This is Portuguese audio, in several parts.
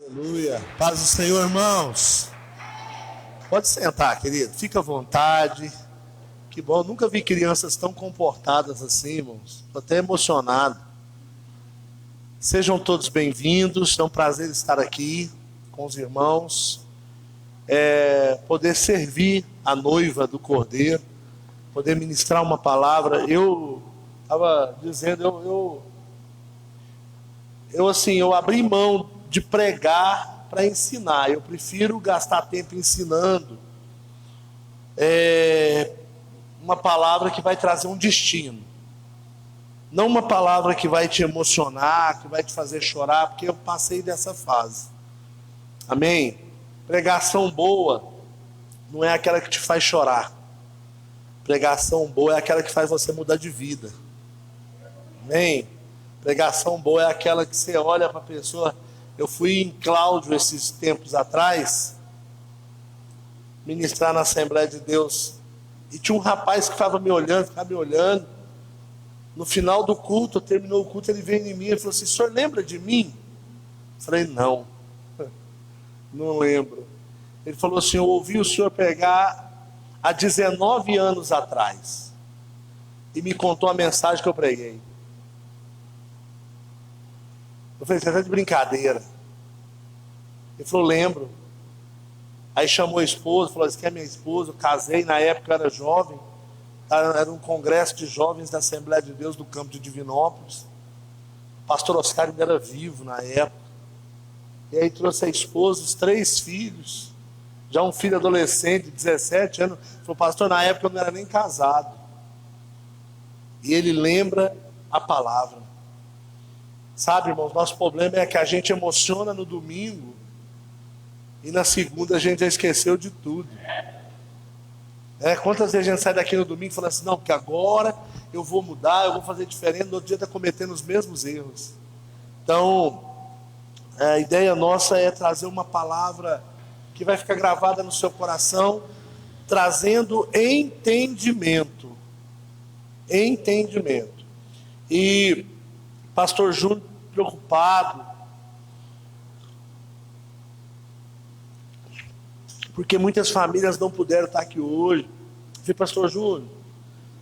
Aleluia. Paz do Senhor, irmãos. Pode sentar, querido. Fica à vontade. Que bom. Nunca vi crianças tão comportadas assim, irmãos. Estou até emocionado. Sejam todos bem-vindos. É um prazer estar aqui com os irmãos. Poder servir a noiva do Cordeiro. Poder ministrar uma palavra. Eu estava dizendo, eu abri mão de pregar para ensinar. Eu prefiro gastar tempo ensinando uma palavra que vai trazer um destino. Não uma palavra que vai te emocionar, que vai te fazer chorar, porque eu passei dessa fase. Amém? Pregação boa não é aquela que te faz chorar. Pregação boa é aquela que faz você mudar de vida. Amém? Pregação boa é aquela que você olha para a pessoa. Eu fui em Cláudio esses tempos atrás, ministrar na Assembleia de Deus, e tinha um rapaz que ficava me olhando. No final do culto, terminou o culto, ele veio em mim e falou assim: "O senhor lembra de mim?" Eu falei: "Não, não lembro." Ele falou assim: "Eu ouvi o senhor pregar há 19 anos atrás, e me contou a mensagem que eu preguei." Eu falei: "Você está de brincadeira?" Ele falou: "Lembro." Aí chamou a esposa, falou: "Essa aqui é minha esposa, eu casei, na época eu era jovem, era um congresso de jovens da Assembleia de Deus do campo de Divinópolis. O pastor Oscar ainda era vivo na época." E aí trouxe a esposa, os 3 filhos, já um filho adolescente de 17 anos, falou: "Pastor, na época eu não era nem casado." E ele lembra a palavra. Sabe, irmãos, nosso problema é que a gente emociona no domingo e na segunda a gente já esqueceu de tudo. Quantas vezes a gente sai daqui no domingo e fala assim: "Não, porque agora eu vou mudar, eu vou fazer diferente." No outro dia está cometendo os mesmos erros. Então, a ideia nossa é trazer uma palavra que vai ficar gravada no seu coração, trazendo entendimento. Entendimento. E pastor Júnior preocupado, porque muitas famílias não puderam estar aqui hoje. Eu falei: "Pastor Júnior,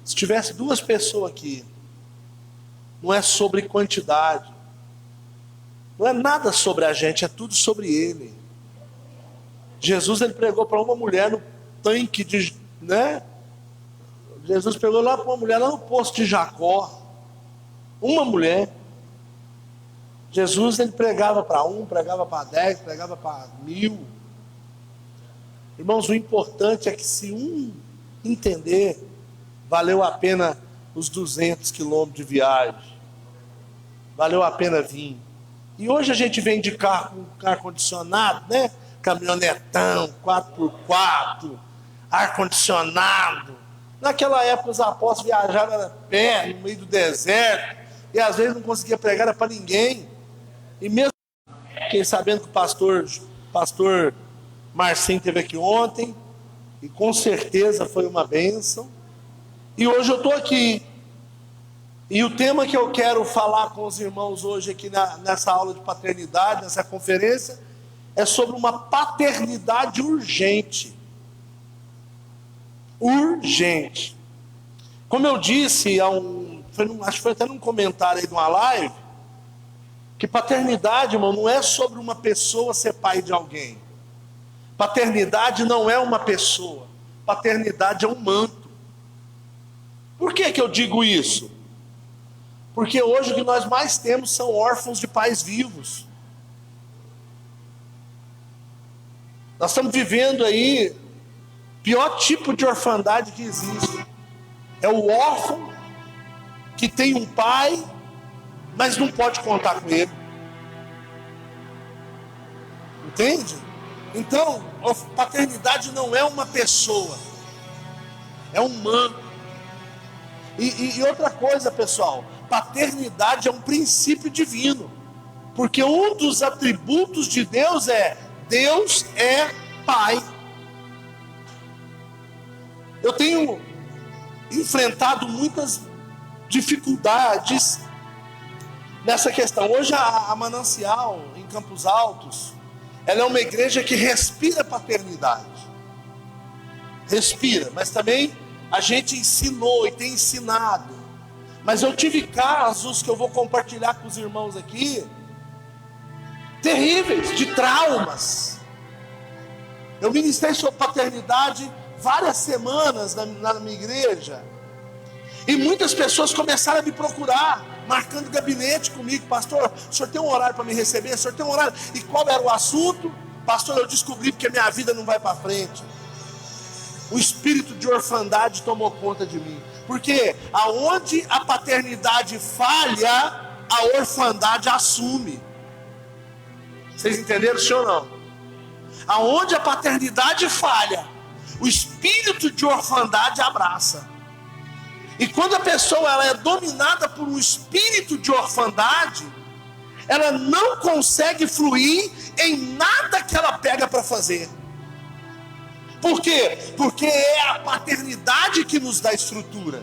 se tivesse 2 pessoas aqui, não é sobre quantidade, não é nada sobre a gente, é tudo sobre ele." Jesus, ele pregou para uma mulher no tanque de, Jesus pregou lá para uma mulher lá no poço de Jacó. Uma mulher. Jesus, ele pregava para 1, pregava para 10, pregava para 1000. Irmãos, o importante é que se um entender, valeu a pena os 200 quilômetros de viagem. Valeu a pena vir. E hoje a gente vem de carro com ar-condicionado, caminhonetão, 4x4, ar-condicionado. Naquela época os apóstolos viajavam a pé, no meio do deserto, e às vezes não conseguia pregar para ninguém. E mesmo fiquei sabendo que o pastor Marcinho esteve aqui ontem, e com certeza foi uma bênção. E hoje eu estou aqui. E o tema que eu quero falar com os irmãos hoje aqui nessa aula de paternidade, nessa conferência, é sobre uma paternidade urgente. Urgente. Como eu disse, acho que foi até num comentário aí de uma live, que paternidade, irmão, não é sobre uma pessoa ser pai de alguém. Paternidade não é uma pessoa. Paternidade é um manto. Por que eu digo isso? Porque hoje o que nós mais temos são órfãos de pais vivos. Nós estamos vivendo aí o pior tipo de orfandade que existe. É o órfão que tem um pai, mas não pode contar com ele. Entende? Então, paternidade não é uma pessoa, é um manto. E outra coisa, pessoal, paternidade é um princípio divino, porque um dos atributos de Deus é: Deus é Pai. Eu tenho enfrentado muitas dificuldades nessa questão. Hoje a Manancial, em Campos Altos, ela é uma igreja que respira paternidade. Respira, mas também a gente ensinou e tem ensinado. Mas eu tive casos que eu vou compartilhar com os irmãos aqui, terríveis, de traumas. Eu ministrei sobre paternidade várias semanas na minha igreja. E muitas pessoas começaram a me procurar, marcando gabinete comigo. Pastor, o senhor tem um horário para me receber? O senhor tem um horário? E qual era o assunto? Pastor, eu descobri porque minha vida não vai para frente. O espírito de orfandade tomou conta de mim. Porque aonde a paternidade falha, a orfandade assume. Vocês entenderam, sim ou não? Aonde a paternidade falha, o espírito de orfandade abraça. E quando a pessoa ela é dominada por um espírito de orfandade, ela não consegue fluir em nada que ela pega para fazer. Por quê? Porque é a paternidade que nos dá estrutura.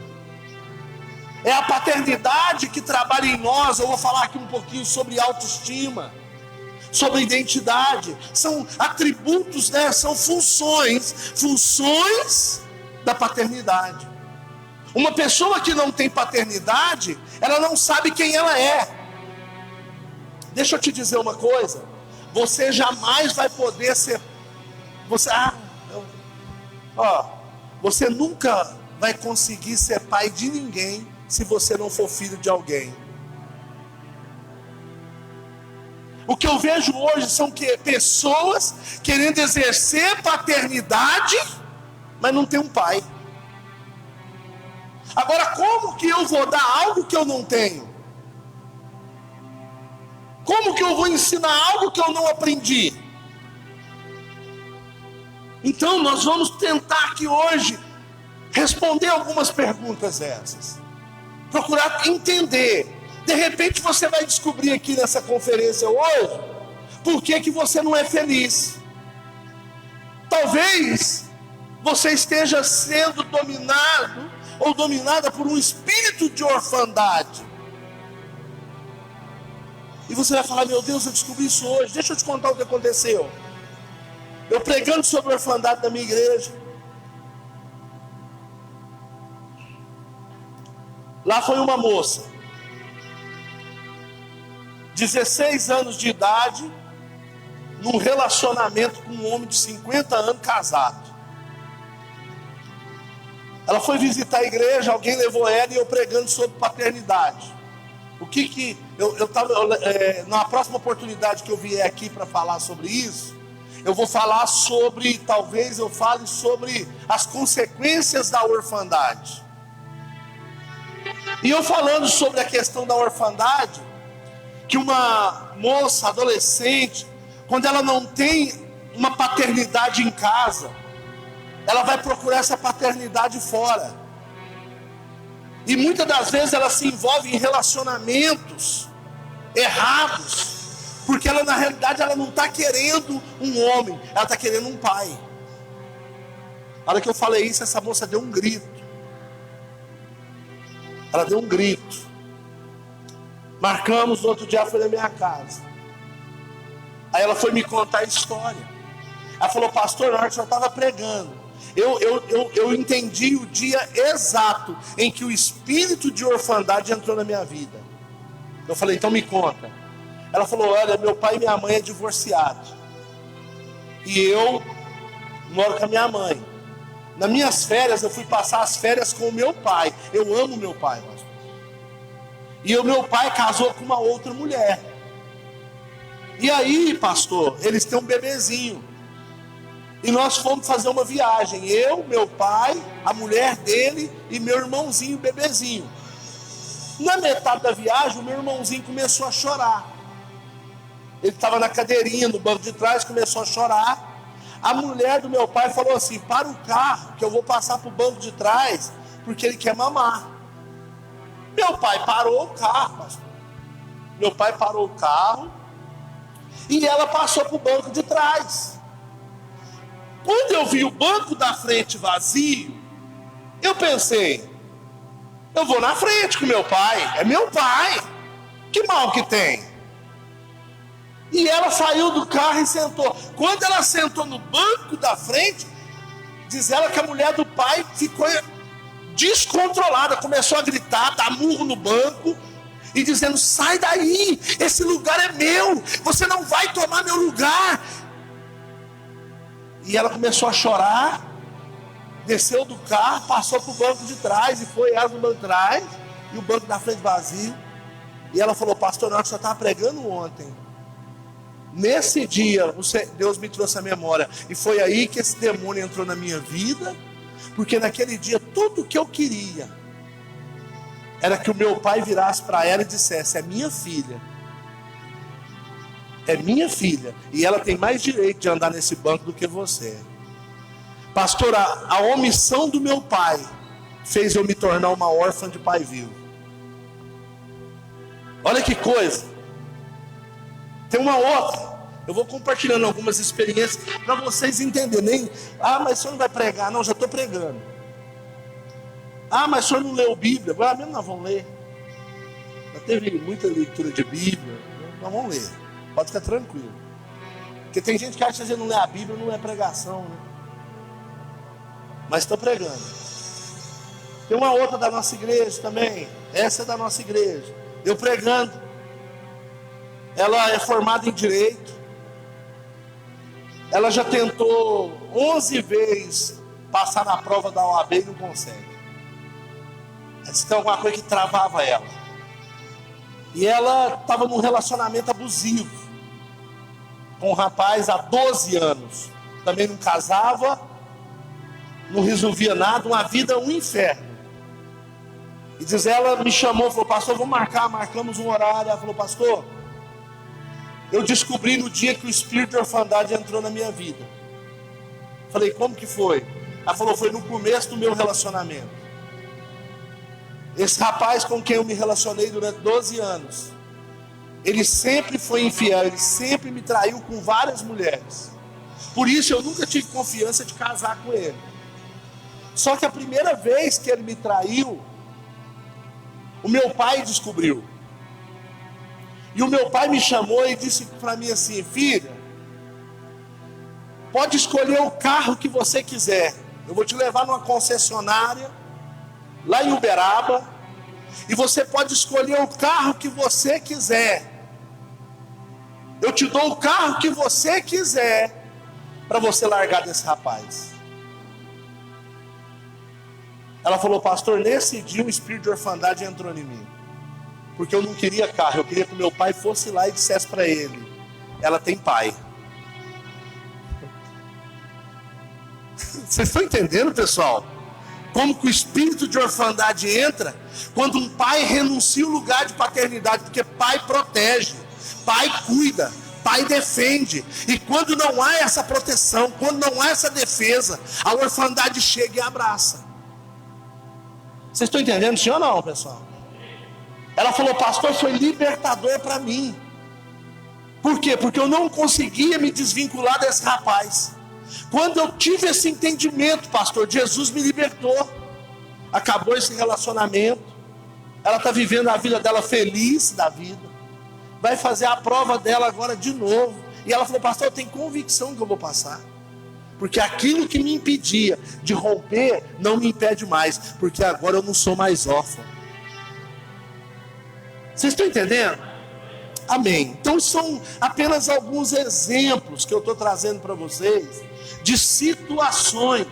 É a paternidade que trabalha em nós. Eu vou falar aqui um pouquinho sobre autoestima, sobre identidade. São atributos, né? São funções da paternidade. Uma pessoa que não tem paternidade, ela não sabe quem ela é. Deixa eu te dizer uma coisa. Você jamais vai poder ser... Você nunca vai conseguir ser pai de ninguém se você não for filho de alguém. O que eu vejo hoje são pessoas querendo exercer paternidade, mas não tem um pai. Agora, como que eu vou dar algo que eu não tenho? Como que eu vou ensinar algo que eu não aprendi? Então, nós vamos tentar aqui hoje responder algumas perguntas dessas. Procurar entender. De repente você vai descobrir aqui nessa conferência hoje por que você não é feliz. Talvez você esteja sendo dominado ou dominada por um espírito de orfandade. E você vai falar: meu Deus, eu descobri isso hoje. Deixa eu te contar o que aconteceu. Eu pregando sobre a orfandade da minha igreja. Lá foi uma moça, 16 anos de idade, num relacionamento com um homem de 50 anos casado. Ela foi visitar a igreja, alguém levou ela e eu pregando sobre paternidade. Na próxima oportunidade que eu vier aqui para falar sobre isso, eu vou falar sobre, talvez eu fale sobre as consequências da orfandade. E eu falando sobre a questão da orfandade, que uma moça, adolescente, quando ela não tem uma paternidade em casa, ela vai procurar essa paternidade fora. E muitas das vezes ela se envolve em relacionamentos errados, porque ela na realidade ela não está querendo um homem, ela está querendo um pai. Na hora que eu falei isso, essa moça deu um grito. Ela deu um grito. Marcamos, no outro dia ela foi na minha casa. Aí ela foi me contar a história. Ela falou: pastor, na hora que o senhor estava pregando, eu entendi o dia exato em que o espírito de orfandade entrou na minha vida. Eu falei: então me conta. Ela falou: olha, meu pai e minha mãe é divorciados. E eu moro com a minha mãe. Nas minhas férias, eu fui passar as férias com o meu pai. Eu amo meu pai, pastor. E o meu pai casou com uma outra mulher. E aí, pastor, eles têm um bebezinho. E nós fomos fazer uma viagem. Eu, meu pai, a mulher dele e meu irmãozinho, bebezinho. Na metade da viagem, o meu irmãozinho começou a chorar. Ele estava na cadeirinha, no banco de trás, começou a chorar. A mulher do meu pai falou assim: para o carro, que eu vou passar para o banco de trás, porque ele quer mamar. Meu pai parou o carro, pastor. Meu pai parou o carro e ela passou para o banco de trás. Quando eu vi o banco da frente vazio, eu pensei: eu vou na frente com meu pai, é meu pai, que mal que tem? E ela saiu do carro e sentou. Quando ela sentou no banco da frente, diz ela que a mulher do pai ficou descontrolada, começou a gritar, dar murro no banco e dizendo: sai daí, esse lugar é meu, você não vai tomar meu lugar. E ela começou a chorar, desceu do carro, passou para o banco de trás e foi ela no banco de trás e o banco da frente vazio. E ela falou: pastor, na hora que você estava pregando ontem, nesse dia Deus me trouxe a memória, e foi aí que esse demônio entrou na minha vida, porque naquele dia tudo que eu queria era que o meu pai virasse para ela e dissesse: é minha filha, é minha filha, e ela tem mais direito de andar nesse banco do que você. Pastor, a omissão do meu pai fez eu me tornar uma órfã de pai vivo. Olha que coisa. Tem uma outra, eu vou compartilhando algumas experiências para vocês entenderem. Mas o senhor não vai pregar? Não, já estou pregando. Mas o senhor não leu Bíblia? Agora mesmo nós vamos ler. Já teve muita leitura de Bíblia, nós vamos ler. Pode ficar tranquilo. Porque tem gente que acha que a gente não lê a Bíblia, não é pregação, né? Mas estou pregando. Tem uma outra da nossa igreja também. Essa é da nossa igreja. Eu pregando. Ela é formada em Direito. Ela já tentou 11 vezes passar na prova da OAB e não consegue. Disse que tem alguma coisa que travava ela. E ela estava num relacionamento abusivo com um rapaz há 12 anos. Também não casava, não resolvia nada, uma vida, um inferno. E diz ela, me chamou, falou: pastor, vamos marcamos um horário. Ela falou: pastor, eu descobri no dia que o espírito de orfandade entrou na minha vida. Falei: como que foi? Ela falou: foi no começo do meu relacionamento. Esse rapaz com quem eu me relacionei durante 12 anos, ele sempre foi infiel, ele sempre me traiu com várias mulheres. Por isso eu nunca tive confiança de casar com ele. Só que a primeira vez que ele me traiu, o meu pai descobriu. E o meu pai me chamou e disse para mim assim: filha, pode escolher o carro que você quiser. Eu vou te levar numa concessionária lá em Uberaba, e você pode escolher o carro que você quiser. Eu te dou o carro que você quiser para você largar desse rapaz. Ela falou: pastor, nesse dia o espírito de orfandade entrou em mim, porque eu não queria carro, eu queria que o meu pai fosse lá e dissesse para ele: ela tem pai. Vocês estão entendendo, pessoal? Como que o espírito de orfandade entra quando um pai renuncia o lugar de paternidade, porque pai protege, pai cuida, pai defende. E quando não há essa proteção, quando não há essa defesa, a orfandade chega e abraça. Vocês estão entendendo, sim ou não, pessoal? Ela falou: pastor, foi libertador para mim. Por quê? Porque eu não conseguia me desvincular desse rapaz. Quando eu tive esse entendimento, pastor, Jesus me libertou. Acabou esse relacionamento. Ela está vivendo a vida dela feliz da vida. Vai fazer a prova dela agora de novo. E ela falou: pastor, eu tenho convicção que eu vou passar. Porque aquilo que me impedia de romper, não me impede mais. Porque agora eu não sou mais órfão. Vocês estão entendendo? Amém. Então são apenas alguns exemplos que eu estou trazendo para vocês de situações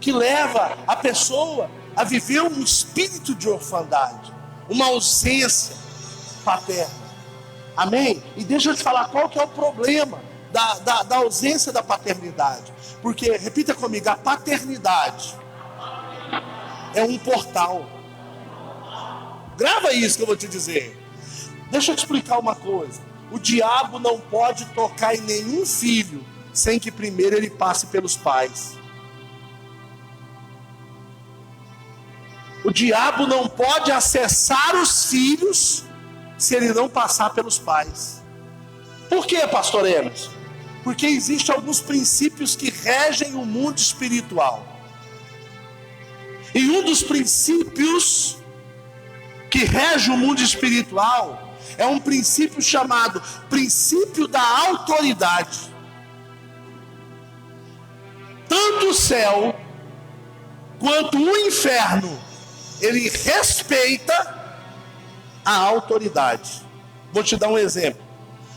que leva a pessoa a viver um espírito de orfandade, uma ausência paterna. Amém? E deixa eu te falar qual que é o problema da ausência da paternidade. Porque, repita comigo, a paternidade é um portal. Grava isso que eu vou te dizer. Deixa eu te explicar uma coisa. O diabo não pode tocar em nenhum filho sem que primeiro ele passe pelos pais. O diabo não pode acessar os filhos se ele não passar pelos pais. Por quê, pastor Emerson? Porque existem alguns princípios que regem o mundo espiritual. E um dos princípios que rege o mundo espiritual é um princípio chamado princípio da autoridade. Tanto o céu quanto o inferno, ele respeita a autoridade. Vou te dar um exemplo.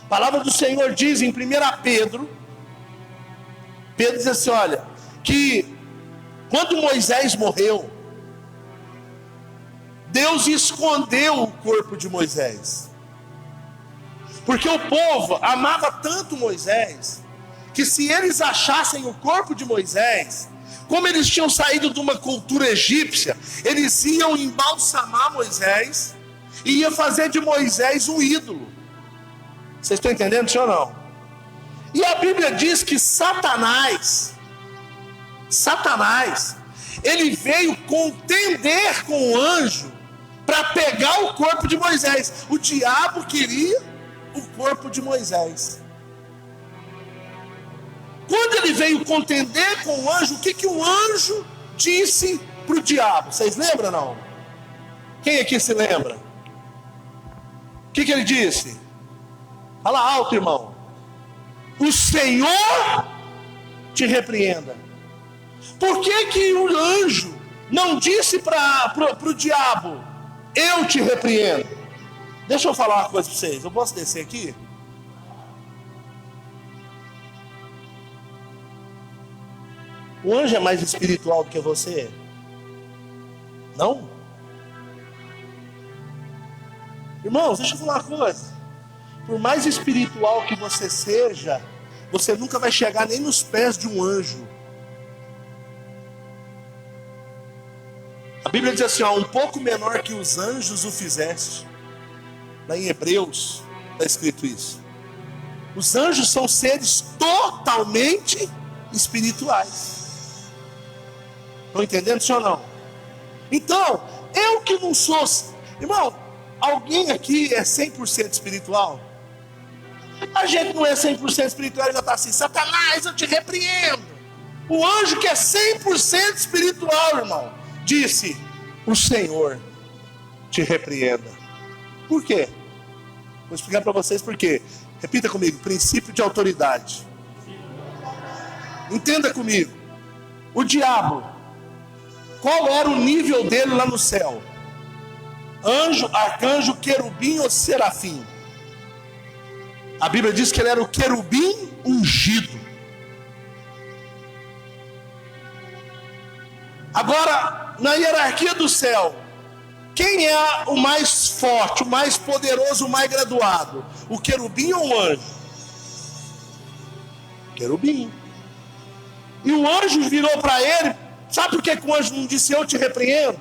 A palavra do Senhor diz em 1 Pedro, Pedro diz assim, olha, que quando Moisés morreu, Deus escondeu o corpo de Moisés. Porque o povo amava tanto Moisés, que se eles achassem o corpo de Moisés, como eles tinham saído de uma cultura egípcia, eles iam embalsamar Moisés e ia fazer de Moisés um ídolo. Vocês estão entendendo, sim ou não? E a Bíblia diz que Satanás, ele veio contender com o anjo para pegar o corpo de Moisés. O diabo queria o corpo de Moisés. Quando ele veio contender com o anjo, o que o anjo disse para o diabo? Vocês lembram, não? Quem aqui se lembra? O que ele disse? Fala alto, irmão. O Senhor te repreenda. Por que o anjo não disse para o diabo, eu te repreendo? Deixa eu falar uma coisa para vocês. Eu posso descer aqui? O anjo é mais espiritual do que você? Não? Irmãos, deixa eu falar uma coisa. Por mais espiritual que você seja, você nunca vai chegar nem nos pés de um anjo. A Bíblia diz assim, ó, um pouco menor que os anjos o fizeste. Lá em Hebreus está escrito isso. Os anjos são seres totalmente espirituais. Estão entendendo isso ou não? Então, eu que não sou... Irmão, alguém aqui é 100% espiritual? A gente não é 100% espiritual e já está assim, Satanás, eu te repreendo. O anjo que é 100% espiritual, irmão, disse, o Senhor te repreenda. Por quê? Vou explicar para vocês por quê. Repita comigo, princípio de autoridade. Entenda comigo. O diabo, qual era o nível dele lá no céu? Anjo, arcanjo, querubim ou serafim? A Bíblia diz que ele era o querubim ungido. Agora, na hierarquia do céu, quem é o mais forte, o mais poderoso, o mais graduado? O querubim ou o anjo? Querubim. E o anjo virou para ele, sabe por que o anjo não disse eu te repreendo?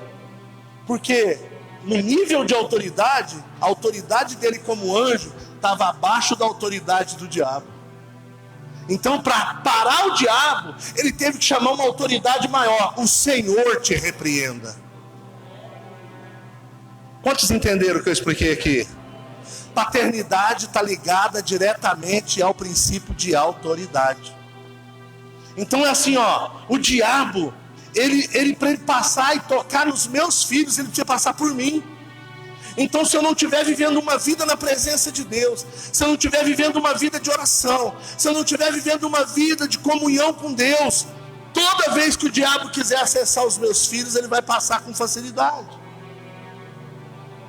Porque no nível de autoridade, a autoridade dele como anjo estava abaixo da autoridade do diabo. Então, para parar o diabo, ele teve que chamar uma autoridade maior. O Senhor te repreenda. Quantos entenderam o que eu expliquei aqui? Paternidade está ligada diretamente ao princípio de autoridade. Então é assim, ó, o diabo, ele para ele passar e tocar nos meus filhos, ele precisa passar por mim. Então, se eu não estiver vivendo uma vida na presença de Deus, se eu não estiver vivendo uma vida de oração, se eu não estiver vivendo uma vida de comunhão com Deus, toda vez que o diabo quiser acessar os meus filhos, ele vai passar com facilidade.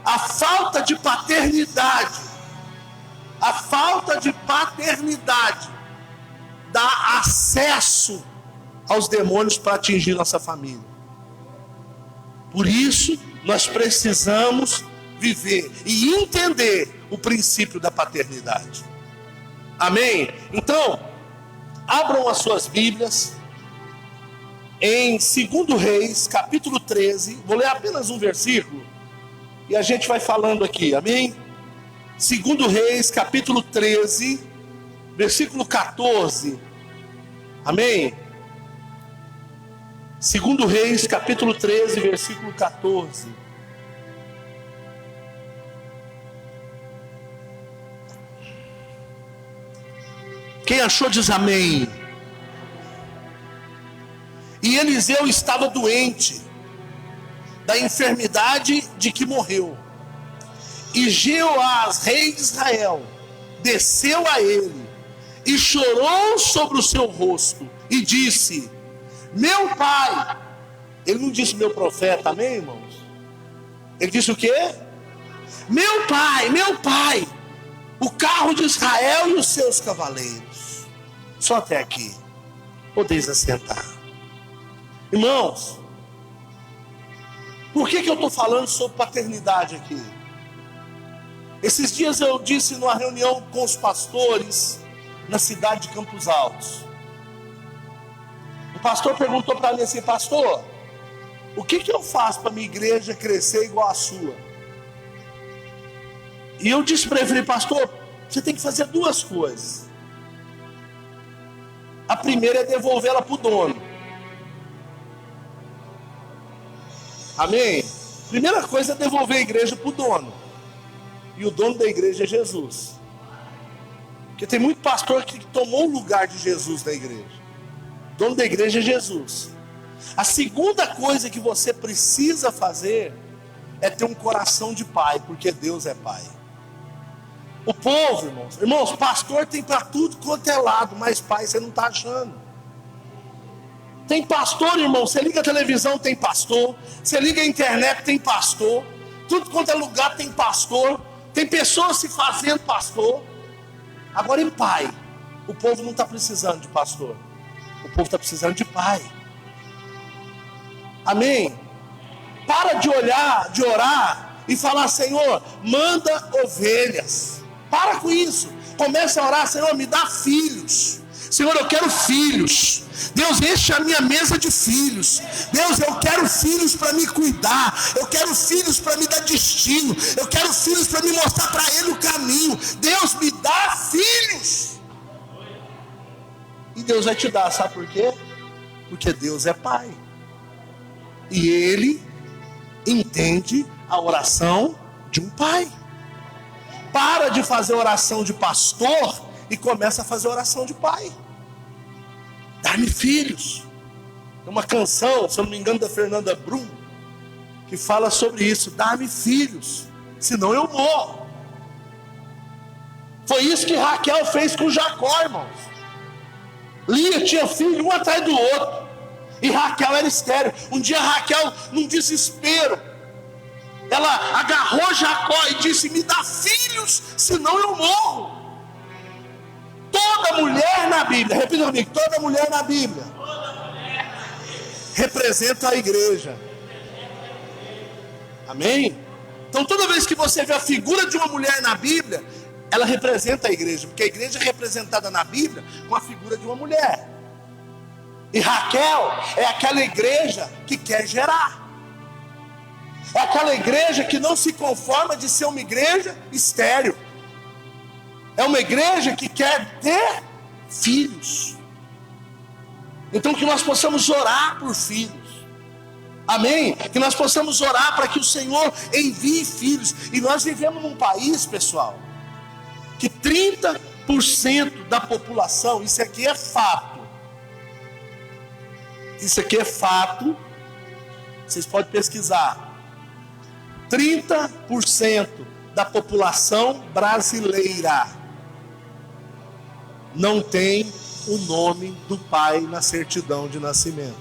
A falta de paternidade dá acesso aos demônios para atingir nossa família. Por isso, nós precisamos viver e entender o princípio da paternidade. Amém? Então, abram as suas Bíblias em 2 Reis, capítulo 13. Vou ler apenas um versículo e a gente vai falando aqui, amém? 2 Reis, capítulo 13, versículo 14. Amém? 2 Reis, capítulo 13, versículo 14. Quem achou diz amém. E Eliseu estava doente da enfermidade de que morreu. E Jeoás, rei de Israel, desceu a ele e chorou sobre o seu rosto e disse: meu pai. Ele não disse meu profeta, amém, irmãos? Ele disse o quê? Meu pai, o carro de Israel e os seus cavaleiros. Só até aqui. Podeis assentar. Irmãos, por que eu estou falando sobre paternidade aqui? Esses dias eu disse numa reunião com os pastores na cidade de Campos Altos. O pastor perguntou para mim assim: pastor, o que eu faço para minha igreja crescer igual a sua? E eu disse para ele, falei: pastor, você tem que fazer duas coisas. A primeira é devolvê-la para o dono. Amém? Primeira coisa é devolver a igreja para o dono. E o dono da igreja é Jesus. Porque tem muito pastor que tomou o lugar de Jesus na igreja. O dono da igreja é Jesus. A segunda coisa que você precisa fazer é ter um coração de pai, porque Deus é pai. O povo, irmãos, pastor tem para tudo quanto é lado, mas pai você não está achando. Tem pastor, irmão, você liga a televisão, tem pastor. Você liga a internet, tem pastor. Tudo quanto é lugar tem pastor. Tem pessoas se fazendo pastor. Agora em pai, o povo não está precisando de pastor. O povo está precisando de pai. Amém? Para de olhar, de orar e falar: Senhor, manda ovelhas. Para com isso. Comece a orar: Senhor, me dá filhos. Senhor, eu quero filhos. Deus, enche a minha mesa de filhos. Deus, eu quero filhos para me cuidar. Eu quero filhos para me dar destino. Eu quero filhos para me mostrar para Ele o caminho. Deus, me dá filhos. E Deus vai te dar, sabe por quê? Porque Deus é pai. E Ele entende a oração de um pai. Para de fazer oração de pastor e começa a fazer oração de pai. Dá-me filhos. Tem uma canção, se eu não me engano, da Fernanda Brum, que fala sobre isso: dá-me filhos, senão eu morro. Foi isso que Raquel fez com Jacó, irmãos. Lia tinha filho um atrás do outro, e Raquel era estéril. Um dia Raquel, num desespero, ela agarrou Jacó e disse: me dá filhos, senão eu morro. Toda mulher na Bíblia, repita comigo, toda mulher na Bíblia representa a igreja. Amém? Então toda vez que você vê a figura de uma mulher na Bíblia, ela representa a igreja, porque a igreja é representada na Bíblia com a figura de uma mulher. E Raquel é aquela igreja que quer gerar. É aquela igreja que não se conforma de ser uma igreja estéril. É uma igreja que quer ter filhos. Então que nós possamos orar por filhos. Amém? Que nós possamos orar para que o Senhor envie filhos. E nós vivemos num país, pessoal, que 30% da população, isso aqui é fato. Isso aqui é fato. Vocês podem pesquisar. 30% da população brasileira não tem o nome do pai na certidão de nascimento.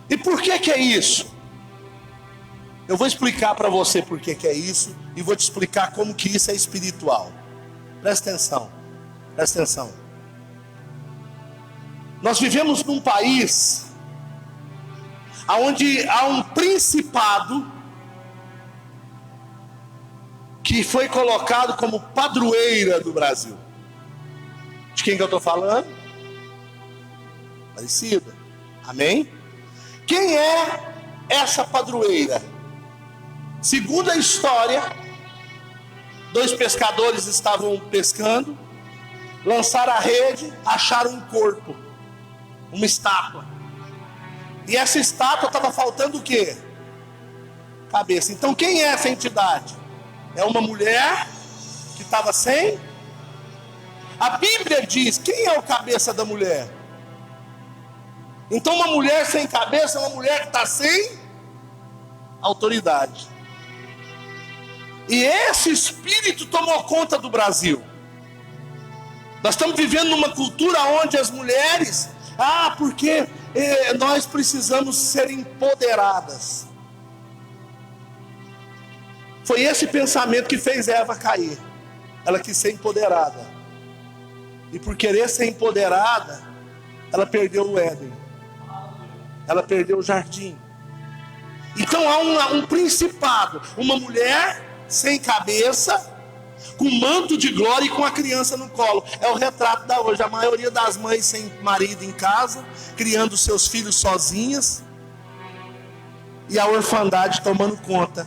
E por que é isso? Eu vou explicar para você por que é isso, e vou te explicar como que isso é espiritual. Presta atenção, presta atenção. Nós vivemos num país onde há um principado que foi colocado como padroeira do Brasil. De quem que eu estou falando? Aparecida. Amém? Quem é essa padroeira? Segundo a história, 2 pescadores estavam pescando, lançaram a rede, acharam um corpo, uma estátua. E essa estátua estava faltando o quê? Cabeça. Então quem é essa entidade? É uma mulher que estava sem. A Bíblia diz: quem é o cabeça da mulher? Então uma mulher sem cabeça é uma mulher que está sem autoridade. E esse espírito tomou conta do Brasil. Nós estamos vivendo numa cultura onde as mulheres, porque nós precisamos ser empoderadas. Foi esse pensamento que fez Eva cair. Ela quis ser empoderada. E por querer ser empoderada, ela perdeu o Éden. Ela perdeu o jardim. Então há um principado, uma mulher sem cabeça, com manto de glória e com a criança no colo. É o retrato da hoje. A maioria das mães sem marido em casa, criando seus filhos sozinhas, e a orfandade tomando conta.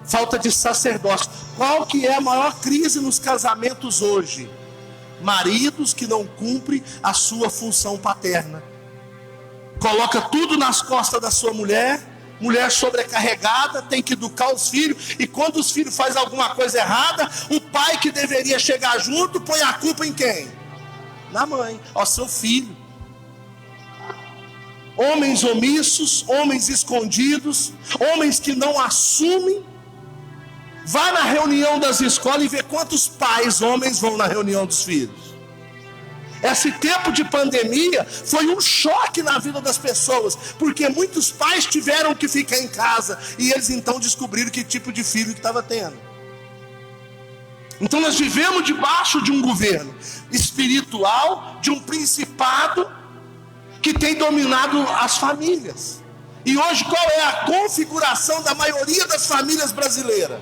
Falta de sacerdócio. Qual que é a maior crise nos casamentos hoje? Maridos que não cumprem a sua função paterna. Coloca tudo nas costas da sua mulher. Mulher sobrecarregada, tem que educar os filhos. E quando os filhos fazem alguma coisa errada, o pai que deveria chegar junto, põe a culpa em quem? Na mãe, ao seu filho. Homens omissos, homens escondidos, homens que não assumem. Vá na reunião das escolas e vê quantos pais, homens, vão na reunião dos filhos. Esse tempo de pandemia foi um choque na vida das pessoas, porque muitos pais tiveram que ficar em casa, e eles então descobriram que tipo de filho que estava tendo. Então nós vivemos debaixo de um governo espiritual, de um principado, que tem dominado as famílias. E hoje qual é a configuração da maioria das famílias brasileiras?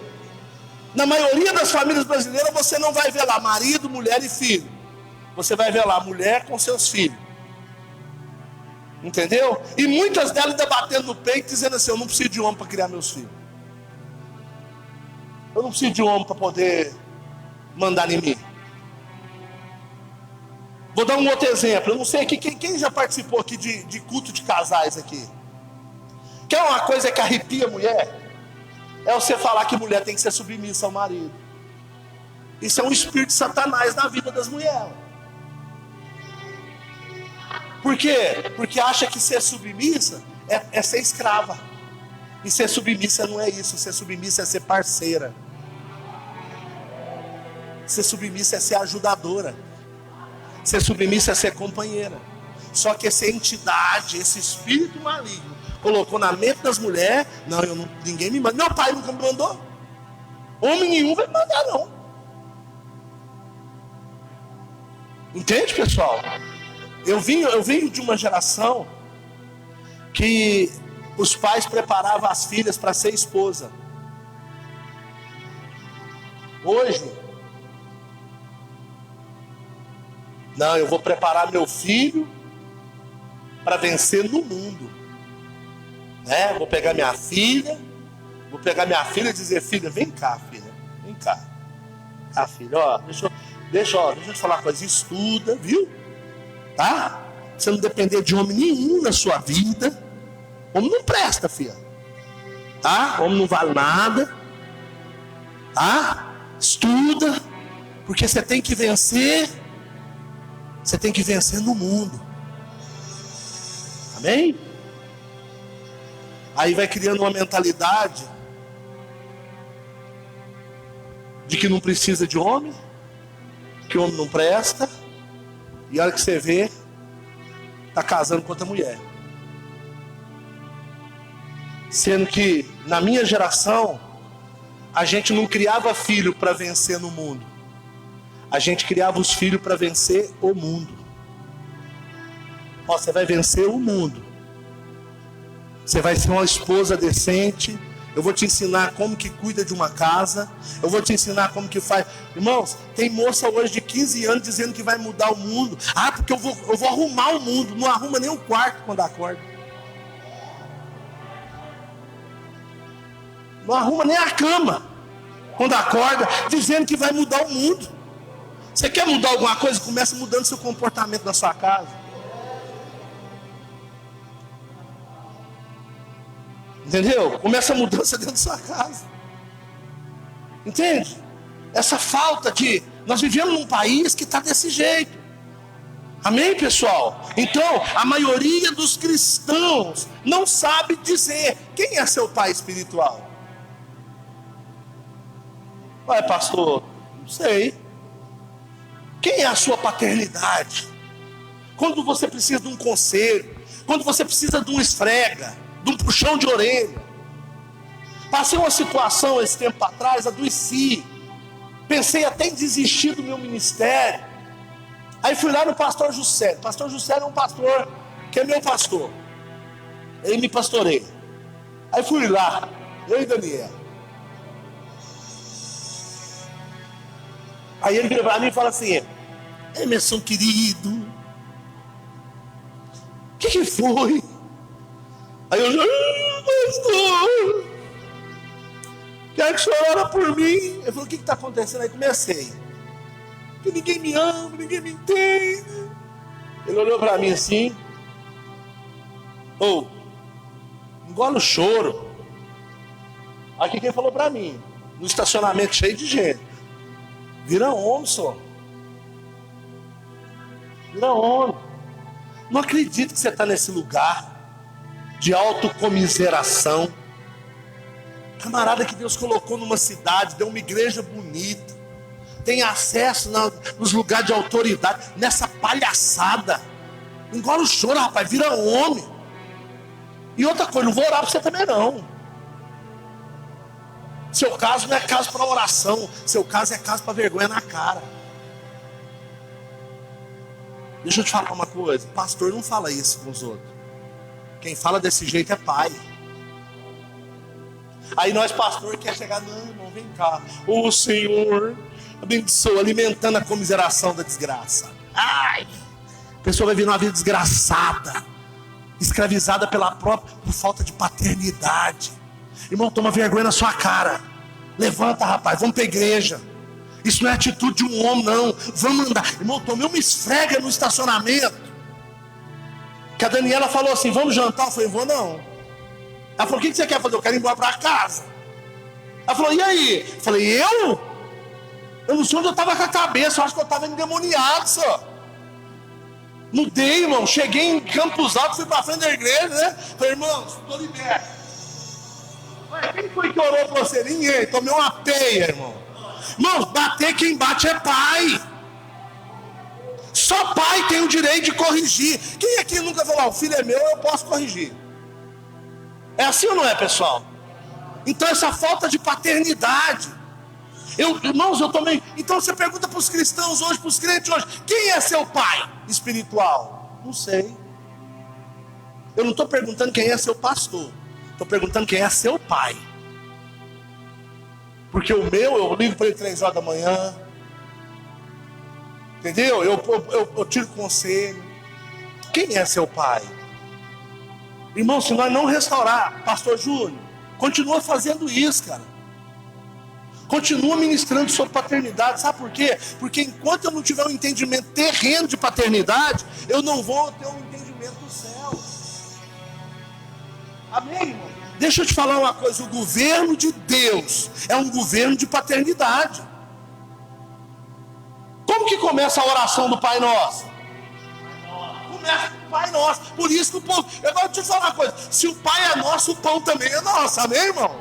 Na maioria das famílias brasileiras você não vai ver lá marido, mulher e filho. Você vai ver lá mulher com seus filhos. Entendeu? E muitas delas ainda batendo no peito, dizendo assim: eu não preciso de homem para criar meus filhos. Eu não preciso de homem para poder mandar em mim. Vou dar um outro exemplo. Eu não sei aqui, quem já participou aqui de culto de casais aqui? Quer uma coisa que arrepia a mulher? É você falar que mulher tem que ser submissa ao marido. Isso é um espírito de Satanás na vida das mulheres. Por quê? Porque acha que ser submissa é ser escrava. E ser submissa não é isso. Ser submissa é ser parceira. Ser submissa é ser ajudadora. Ser submissa é ser companheira. Só que essa entidade, esse espírito maligno, colocou na mente das mulheres: não, ninguém me manda. Meu pai nunca me mandou. Homem nenhum vai me mandar, não. Entende, pessoal? Eu venho de uma geração que os pais preparavam as filhas para ser esposa. Hoje, não, eu vou preparar meu filho para vencer no mundo. Vou pegar minha filha e dizer: filha, vem cá, filha, vem cá. Filha, ó, deixa eu te falar uma coisa, estuda, viu? Tá? Você não depender de homem nenhum na sua vida. Homem não presta, filha. Tá? Homem não vale nada. Tá? Estuda, porque você tem que vencer. Você tem que vencer no mundo. Amém? Aí vai criando uma mentalidade de que não precisa de homem, que o homem não presta. E a hora que você vê, está casando com outra mulher. Sendo que na minha geração, a gente não criava filho para vencer no mundo. A gente criava os filhos para vencer o mundo. Você vai vencer o mundo. Você vai ser uma esposa decente. Eu vou te ensinar como que cuida de uma casa. Eu vou te ensinar como que faz. Irmãos, tem moça hoje de 15 anos dizendo que vai mudar o mundo. Porque eu vou arrumar o mundo. Não arruma nem o quarto quando acorda. Não arruma nem a cama quando acorda, dizendo que vai mudar o mundo. Você quer mudar alguma coisa? Começa mudando seu comportamento na sua casa. Entendeu? Começa a mudança dentro da sua casa. Entende? Essa falta de... Nós vivemos num país que está desse jeito. Amém, pessoal? Então, a maioria dos cristãos não sabe dizer quem é seu pai espiritual. Ué, pastor, não sei. Quem é a sua paternidade? Quando você precisa de um conselho, quando você precisa de um esfrega, de um puxão de orelha. Passei uma situação esse tempo atrás, adoeci. Pensei até em desistir do meu ministério. Aí fui lá no pastor Juscelio. Pastor Juscelio é um pastor que é meu pastor. Ele me pastoreia. Aí fui lá, eu e Daniel. Aí ele vira para mim e fala assim: Emerson querido, o que foi? Aí eu, pastor, quero que o senhor ore por mim. Ele falou: o que está acontecendo? Aí comecei: que ninguém me ama, ninguém me entende. Ele olhou para mim assim: engole o choro. Aí quem falou para mim, no estacionamento cheio de gente: vira homem, só. Vira homem. Não acredito que você está nesse lugar de autocomiseração. Camarada que Deus colocou numa cidade, deu uma igreja bonita, tem acesso nos lugares de autoridade, nessa palhaçada. Engole o choro, rapaz, vira homem. E outra coisa, não vou orar para você também não. Seu caso não é caso para oração, seu caso é caso para vergonha na cara. Deixa eu te falar uma coisa, pastor não fala isso com os outros. Quem fala desse jeito é pai. Aí nós, pastor, quer chegar: não, irmão, vem cá. Ô Senhor, abençoa, alimentando a comiseração da desgraça. Ai, a pessoa vai vir numa vida desgraçada, escravizada por falta de paternidade. Irmão, toma vergonha na sua cara. Levanta, rapaz, vamos para a igreja. Isso não é atitude de um homem, não. Vamos andar. Irmão, tomei uma esfrega no estacionamento. Que a Daniela falou assim: vamos jantar? Eu falei: vou não. Ela falou: o que você quer fazer? Eu quero ir embora para casa. Ela falou: e aí? Eu falei: eu não sei onde eu estava com a cabeça. Eu acho que eu estava endemoniado, só. Mudei, irmão. Cheguei em Campos Altos, fui para frente da igreja, né? Falei: irmãos, estou liberto. Mas quem foi que orou por você? Ninguém. Tomei uma peia, irmão. Irmãos, bater quem bate é pai. Só pai tem o direito de corrigir. Quem aqui nunca falou: o filho é meu, eu posso corrigir? É assim ou não é, pessoal? Então essa falta de paternidade. Irmãos, eu tomei. Então você pergunta para os cristãos hoje, para os crentes hoje: quem é seu pai espiritual? Não sei. Eu não estou perguntando quem é seu pastor. Estou perguntando quem é seu pai. Porque o meu, eu ligo para ele 3 horas da manhã. Entendeu? Eu tiro conselho. Quem é seu pai? Irmão, se nós não restaurar, pastor Júnior, continua fazendo isso, cara. Continua ministrando sobre paternidade. Sabe por quê? Porque enquanto eu não tiver um entendimento terreno de paternidade, eu não vou ter um entendimento do céu. Amém, irmão? Deixa eu te falar uma coisa: o governo de Deus é um governo de paternidade. Como que começa a oração do Pai Nosso? Começa com o Pai Nosso. Por isso que o povo... Agora deixa eu te falar uma coisa: se o Pai é nosso, o pão também é nosso. Amém, irmão?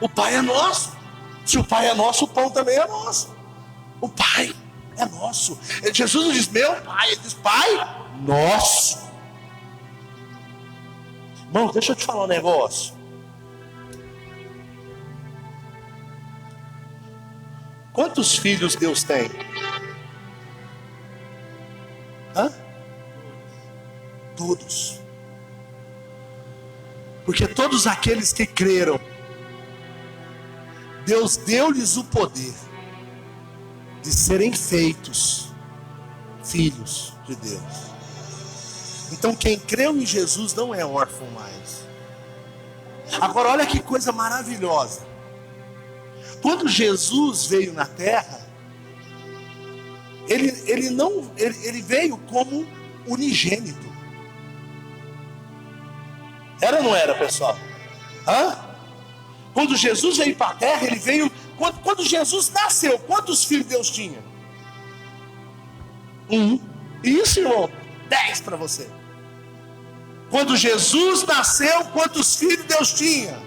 O Pai é nosso. Se o Pai é nosso, o pão também é nosso. O Pai é nosso. Jesus não diz meu Pai, ele diz Pai nosso. Irmão, deixa eu te falar um negócio. Quantos filhos Deus tem? Todos. Porque todos aqueles que creram, Deus deu-lhes o poder de serem feitos filhos de Deus. Então quem creu em Jesus não é órfão mais. Agora olha que coisa maravilhosa. Quando Jesus veio na terra, ele veio como unigênito. Era ou não era, pessoal? Quando Jesus veio para a terra, ele veio... Quando Jesus nasceu, quantos filhos Deus tinha? Isso, irmão, 10 para você. Quando Jesus nasceu, quantos filhos Deus tinha?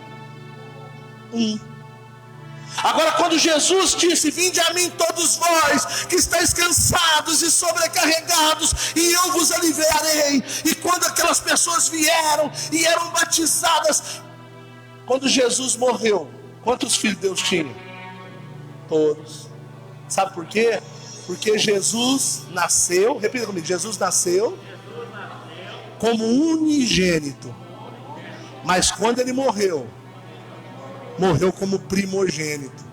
Agora, quando Jesus disse: vinde a mim todos vós que estáis cansados e sobrecarregados, e eu vos aliviarei. E quando aquelas pessoas vieram e eram batizadas, quando Jesus morreu, quantos filhos Deus tinha? Todos. Sabe por quê? Porque Jesus nasceu, repita comigo, Jesus nasceu como unigênito, mas quando ele morreu, morreu como primogênito.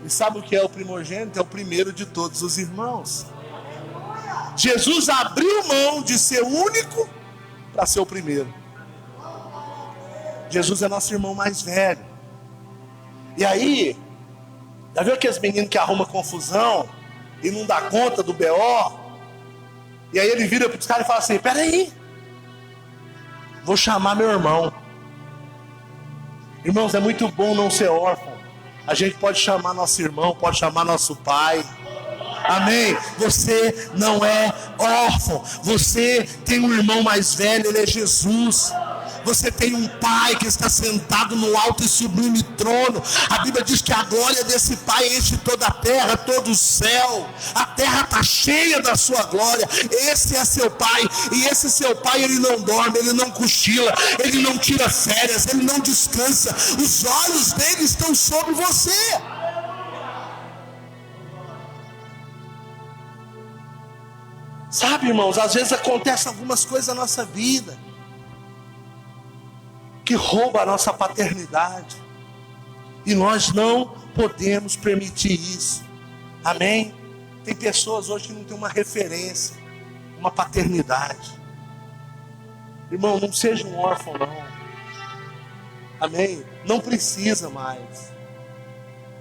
E sabe o que é o primogênito? É o primeiro de todos os irmãos. Jesus abriu mão de ser único para ser o primeiro. Jesus é nosso irmão mais velho. E aí, já viu aqueles meninos que arrumam confusão e não dá conta do BO? E aí ele vira para os caras e fala assim: peraí, vou chamar meu irmão. Irmãos, é muito bom não ser órfão. A gente pode chamar nosso irmão, pode chamar nosso pai. Amém? Você não é órfão. Você tem um irmão mais velho, ele é Jesus. Você tem um pai que está sentado no alto e sublime trono. A Bíblia diz que a glória desse pai enche toda a terra, todo o céu. A terra está cheia da sua glória. Esse é seu pai. E esse seu pai, ele não dorme, ele não cochila, ele não tira férias, ele não descansa. Os olhos dele estão sobre você. Sabe, irmãos, às vezes acontecem algumas coisas na nossa vida que rouba a nossa paternidade, e nós não podemos permitir isso. Amém? Tem pessoas hoje que não tem uma referência, uma paternidade. Irmão, não seja um órfão não. Amém? Não precisa mais.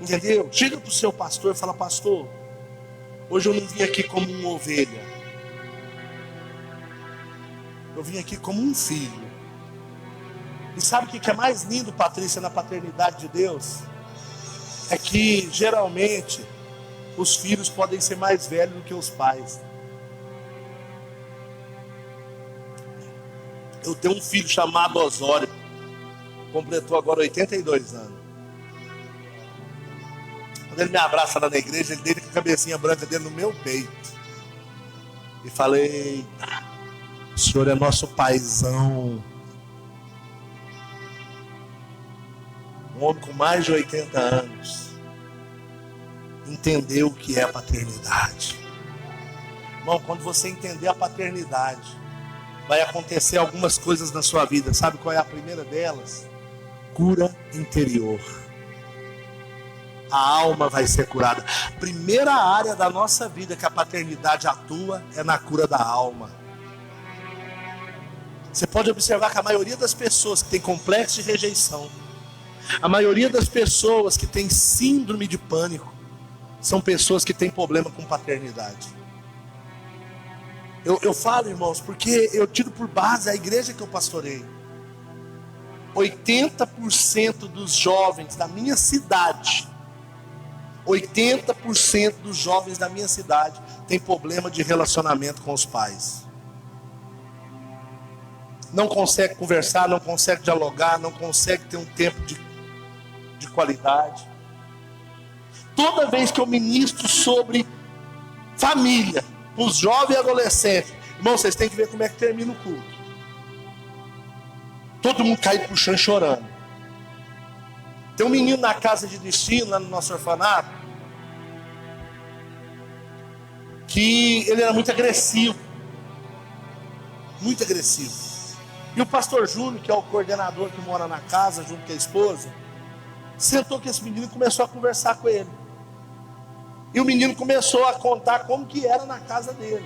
Entendeu? Chega para o seu pastor e fala: pastor, hoje eu não vim aqui como uma ovelha, eu vim aqui como um filho. E sabe o que é mais lindo, Patrícia, na paternidade de Deus? É que geralmente os filhos podem ser mais velhos do que os pais. Eu tenho um filho chamado Osório, completou agora 82 anos. Quando ele me abraça lá na igreja, ele deita com a cabecinha branca dele no meu peito. E falei: o senhor é nosso paizão. Um homem com mais de 80 anos entendeu o que é a paternidade. Irmão, quando você entender a paternidade, vai acontecer algumas coisas na sua vida. Sabe qual é a primeira delas? Cura interior. A alma vai ser curada. A primeira área da nossa vida que a paternidade atua é na cura da alma. Você pode observar que a maioria das pessoas que tem complexo de rejeição, a maioria das pessoas que tem síndrome de pânico, são pessoas que têm problema com paternidade. Eu falo, irmãos, porque eu tiro por base a igreja que eu pastorei. 80% dos jovens da minha cidade, 80% dos jovens da minha cidade tem problema de relacionamento com os pais. Não consegue conversar, não consegue dialogar, não consegue ter um tempo de qualidade. Toda vez que eu ministro sobre família, os jovens e adolescentes, irmão, vocês têm que ver como é que termina o culto. Todo mundo cai pro chão chorando. Tem um menino na casa de destino, lá no nosso orfanato, que ele era muito agressivo. Muito agressivo. E o pastor Júnior, que é o coordenador que mora na casa, junto com a esposa, sentou com esse menino e começou a conversar com ele. E o menino começou a contar como que era na casa dele.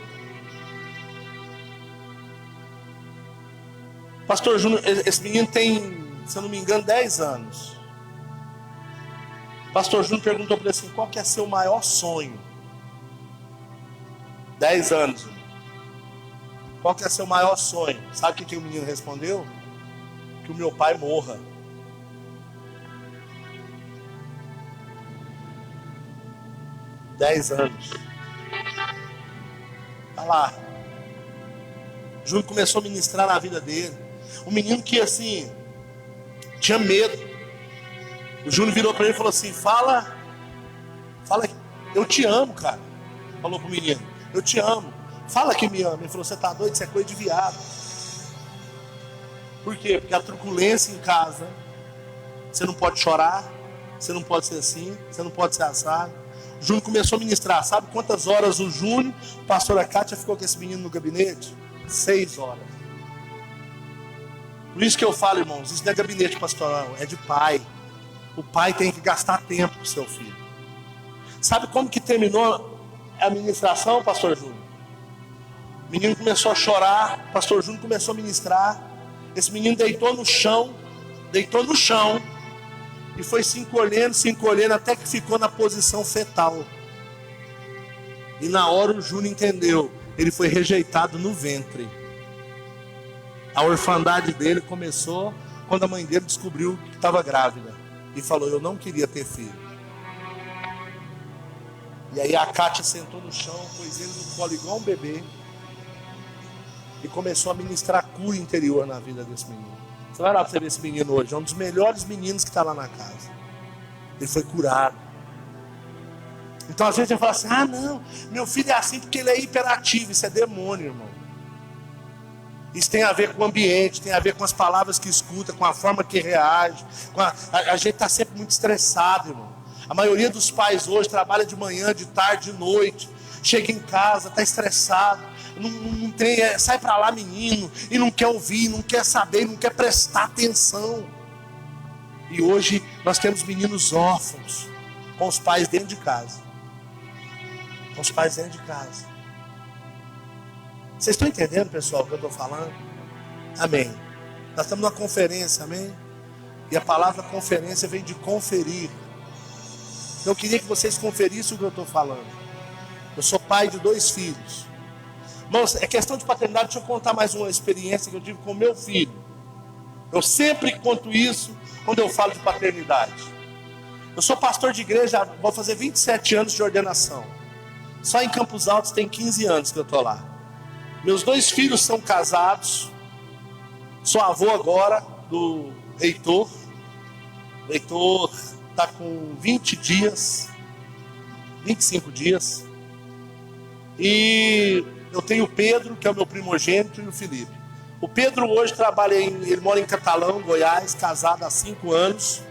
Pastor Júnior, esse menino tem, se eu não me engano, 10 anos. Pastor Júnior perguntou para ele assim: qual que é seu maior sonho? 10 anos. Qual que é seu maior sonho? Sabe o que o menino respondeu? Que o meu pai morra. 10 anos. Tá lá. Júnior começou a ministrar na vida dele. Um menino que assim tinha medo. O Júnior virou para ele e falou assim: fala, eu te amo, cara. Falou pro menino: eu te amo. Fala que me ama. Ele falou: você tá doido? Isso é coisa de viado. Por quê? Porque a truculência em casa, você não pode chorar, você não pode ser assim, você não pode ser assado. O Júnior começou a ministrar. Sabe quantas horas o Júnior, a pastora Kátia, ficou com esse menino no gabinete? 6 horas. Por isso que eu falo, irmãos, isso não é gabinete pastoral, é de pai. O pai tem que gastar tempo com o seu filho. Sabe como que terminou a ministração, pastor Júnior? O menino começou a chorar, o pastor Júnior começou a ministrar. Esse menino deitou no chão, e foi se encolhendo, até que ficou na posição fetal. E na hora o Júnior entendeu, ele foi rejeitado no ventre. A orfandade dele começou quando a mãe dele descobriu que estava grávida. E falou: eu não queria ter filho. E aí a Kátia sentou no chão, pôs ele no colo igual um bebê. E começou a ministrar cura interior na vida desse menino. Você vai lá para você ver esse menino hoje. É um dos melhores meninos que está lá na casa. Ele foi curado. Então às vezes você fala assim: ah não, meu filho é assim porque ele é hiperativo. Isso é demônio, irmão. Isso tem a ver com o ambiente, tem a ver com as palavras que escuta, com a forma que reage. A gente está sempre muito estressado, irmão. A maioria dos pais hoje trabalha de manhã, de tarde, de noite. Chega em casa, está estressado. Não tem, sai para lá, menino, e não quer ouvir, não quer saber, não quer prestar atenção. E hoje nós temos meninos órfãos, com os pais dentro de casa. Com os pais dentro de casa. Vocês estão entendendo, pessoal, o que eu estou falando? Amém. Nós estamos numa conferência, amém? E a palavra conferência vem de conferir. Eu queria que vocês conferissem o que eu estou falando. Eu sou pai de 2 filhos. Irmãos, é questão de paternidade. Deixa eu contar mais uma experiência que eu tive com meu filho. Eu sempre conto isso quando eu falo de paternidade. Eu sou pastor de igreja, vou fazer 27 anos de ordenação. Só em Campos Altos tem 15 anos que eu estou lá. Meus 2 filhos são casados. Sou avô agora do Heitor. O Heitor está com 20 dias, 25 dias. E eu tenho o Pedro, que é o meu primogênito, e o Felipe. O Pedro hoje ele mora em Catalão, Goiás, casado há 5 anos.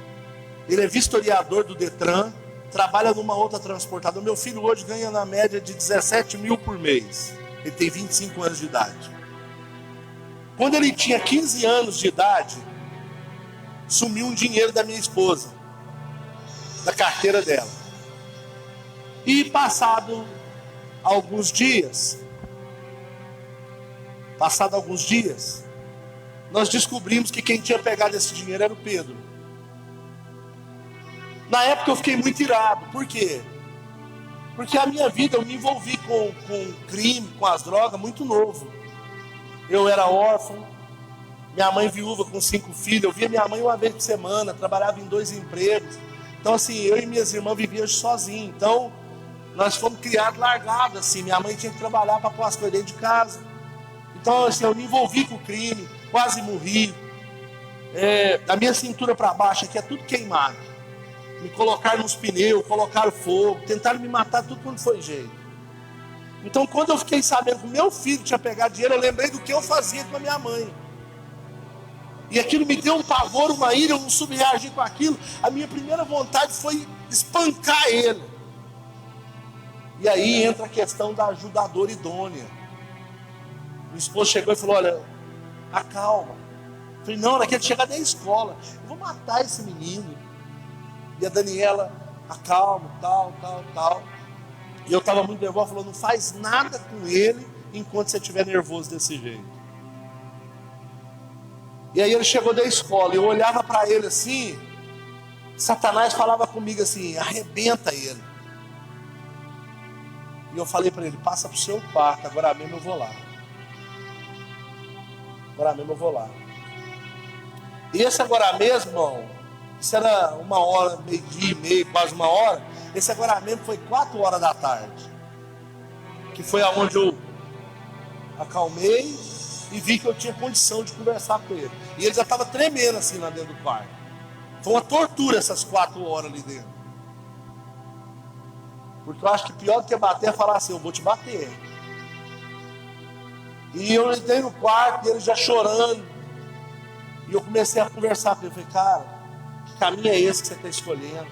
Ele é vistoriador do Detran, trabalha numa outra transportadora. Meu filho hoje ganha na média de 17 mil por mês. Ele tem 25 anos de idade. Quando ele tinha 15 anos de idade, sumiu um dinheiro da minha esposa, da carteira dela. E passado alguns dias, nós descobrimos que quem tinha pegado esse dinheiro era o Pedro. Na época eu fiquei muito irado. Por quê? Porque a minha vida, eu me envolvi com crime, com as drogas, muito novo. Eu era órfão, minha mãe viúva com 5 filhos, eu via minha mãe uma vez por semana, trabalhava em 2 empregos. Então assim, eu e minhas irmãs vivíamos sozinhos. Então, nós fomos criados largados, assim, minha mãe tinha que trabalhar para pôr as coisas dentro de casa. Então assim, eu me envolvi com o crime, quase morri. Da minha cintura para baixo aqui é tudo queimado. Me colocaram nos pneus, colocaram fogo, tentaram me matar tudo quando foi jeito. Então quando eu fiquei sabendo que o meu filho tinha pegado dinheiro, eu lembrei do que eu fazia com a minha mãe. E aquilo me deu um pavor, uma ira, eu não soube reagir com aquilo. A minha primeira vontade foi espancar ele. E aí entra a questão da ajudadora idônea. Minha esposa chegou e falou: olha, acalma. Eu falei: não, naquele chegar da escola, eu vou matar esse menino. E a Daniela: acalma, tal. E eu estava muito nervoso, falou: não faz nada com ele enquanto você estiver nervoso desse jeito. E aí ele chegou da escola, eu olhava para ele assim, Satanás falava comigo assim: arrebenta ele. E eu falei para ele: passa para o seu quarto, agora mesmo eu vou lá. E esse agora mesmo, irmão, isso era 1h, meio-dia e meio, quase 1h. Esse agora mesmo foi 4 horas da tarde. Que foi aonde eu acalmei e vi que eu tinha condição de conversar com ele. E ele já estava tremendo assim lá dentro do quarto. Foi uma tortura essas 4 horas ali dentro. Porque eu acho que pior do que bater é falar assim, eu vou te bater. E eu entrei no quarto, e ele já chorando. E eu comecei a conversar com ele. Eu falei, cara, que caminho é esse que você está escolhendo?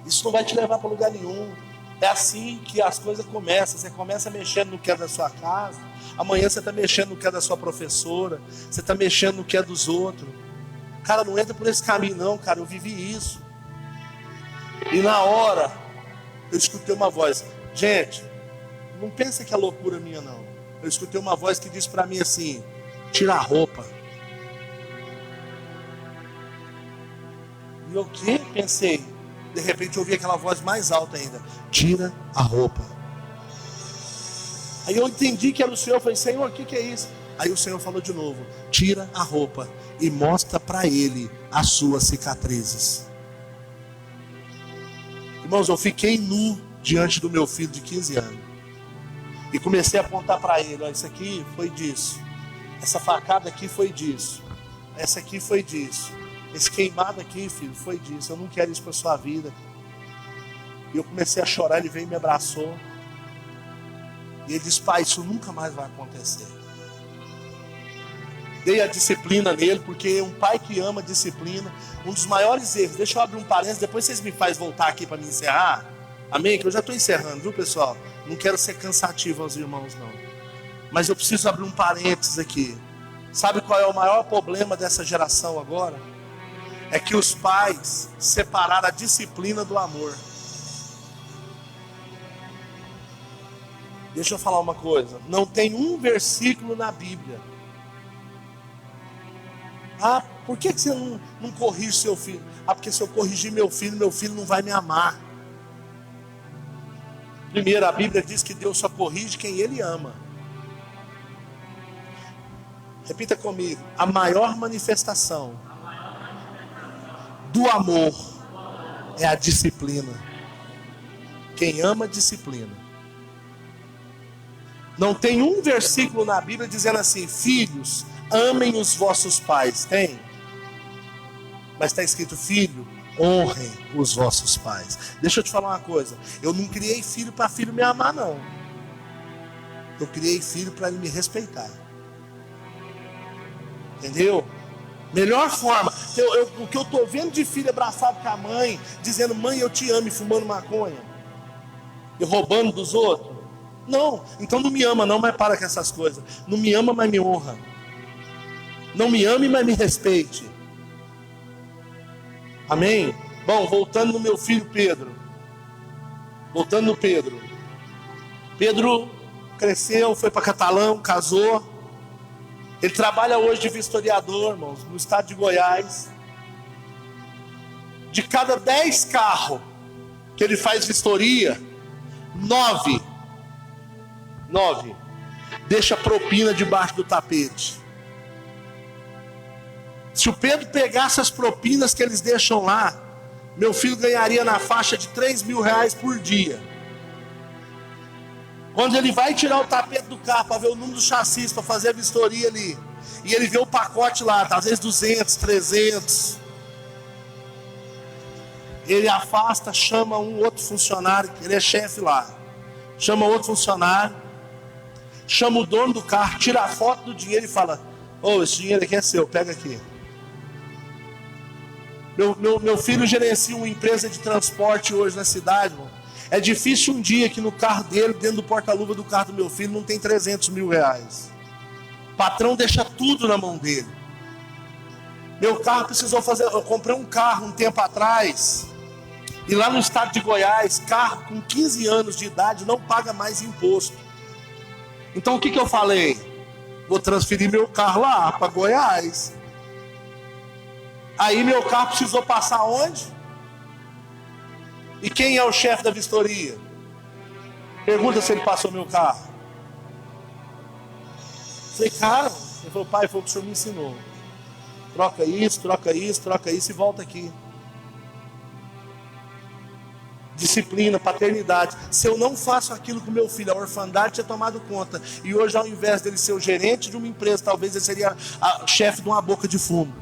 Isso não vai te levar para lugar nenhum. É assim que as coisas começam. Você começa mexendo no que é da sua casa. Amanhã você está mexendo no que é da sua professora. Você está mexendo no que é dos outros. Cara, não entra por esse caminho não, cara. Eu vivi isso. E na hora, eu escutei uma voz. Gente, não pensa que é loucura minha não. Eu escutei uma voz que disse para mim assim, tira a roupa. E eu que pensei, de repente eu ouvi aquela voz mais alta ainda, tira a roupa. Aí eu entendi que era o Senhor, eu falei, Senhor, o que é isso? Aí o Senhor falou de novo, tira a roupa e mostra para ele as suas cicatrizes. Irmãos, eu fiquei nu diante do meu filho de 15 anos. E comecei a apontar para ele, ó, isso aqui foi disso. Essa facada aqui foi disso. Essa aqui foi disso. Esse queimado aqui, filho, foi disso. Eu não quero isso para sua vida. E eu comecei a chorar, ele veio e me abraçou. E ele disse, pai, isso nunca mais vai acontecer. Dei a disciplina nele, porque um pai que ama a disciplina, um dos maiores erros, deixa eu abrir um parênteses, depois vocês me fazem voltar aqui para me encerrar. Amém? Que eu já estou encerrando, viu pessoal? Não quero ser cansativo aos irmãos não. Mas eu preciso abrir um parênteses aqui. Sabe qual é o maior problema dessa geração agora? É que os pais separaram a disciplina do amor. Deixa eu falar uma coisa. Não tem um versículo na Bíblia. Ah, por que você não corrige seu filho? Ah, porque se eu corrigir meu filho não vai me amar. Primeiro, a Bíblia diz que Deus só corrige quem Ele ama. Repita comigo. A maior manifestação do amor é a disciplina. Quem ama, disciplina. Não tem um versículo na Bíblia dizendo assim, filhos, amem os vossos pais. Tem? Mas está escrito, filho, honrem os vossos pais. Deixa eu te falar uma coisa. Eu não criei filho para filho me amar, não. Eu criei filho para ele me respeitar. Entendeu? Melhor forma. O que eu estou vendo de filho abraçado com a mãe, dizendo, mãe, eu te amo, e fumando maconha. E roubando dos outros. Não, então não me ama não, mas para com essas coisas. Não me ama, mas me honra. Não me ame, mas me respeite. Amém? Bom, voltando no meu filho Pedro. Voltando no Pedro. Pedro cresceu, foi para Catalão, casou. Ele trabalha hoje de vistoriador, irmãos, no estado de Goiás. De cada 10 carros que ele faz vistoria, 9 deixa propina debaixo do tapete. Se o Pedro pegasse as propinas que eles deixam lá, meu filho ganharia na faixa de R$3.000 por dia. Quando ele vai tirar o tapete do carro para ver o número do chassi, para fazer a vistoria ali, e ele vê o pacote lá, às vezes 200, 300, ele afasta, chama um outro funcionário, ele é chefe lá, chama outro funcionário, chama o dono do carro, tira a foto do dinheiro e fala, esse dinheiro aqui é seu, pega aqui. Meu filho gerencia uma empresa de transporte hoje na cidade, irmão. É difícil um dia que no carro dele, dentro do porta-luva do carro do meu filho, não tem R$300.000. O patrão deixa tudo na mão dele. Meu carro precisou fazer... Eu comprei um carro um tempo atrás, e lá no estado de Goiás, carro com 15 anos de idade não paga mais imposto. Então o que eu falei? Vou transferir meu carro lá para Goiás. Aí meu carro precisou passar onde? E quem é o chefe da vistoria? Pergunta se ele passou meu carro. Falei, cara, ele falou, pai, foi o que o senhor me ensinou. Troca isso e volta aqui. disciplina, paternidade. Se eu não faço aquilo com meu filho, a orfandade tinha tomado conta. E hoje, ao invés dele ser o gerente de uma empresa, talvez ele seria o chefe de uma boca de fumo.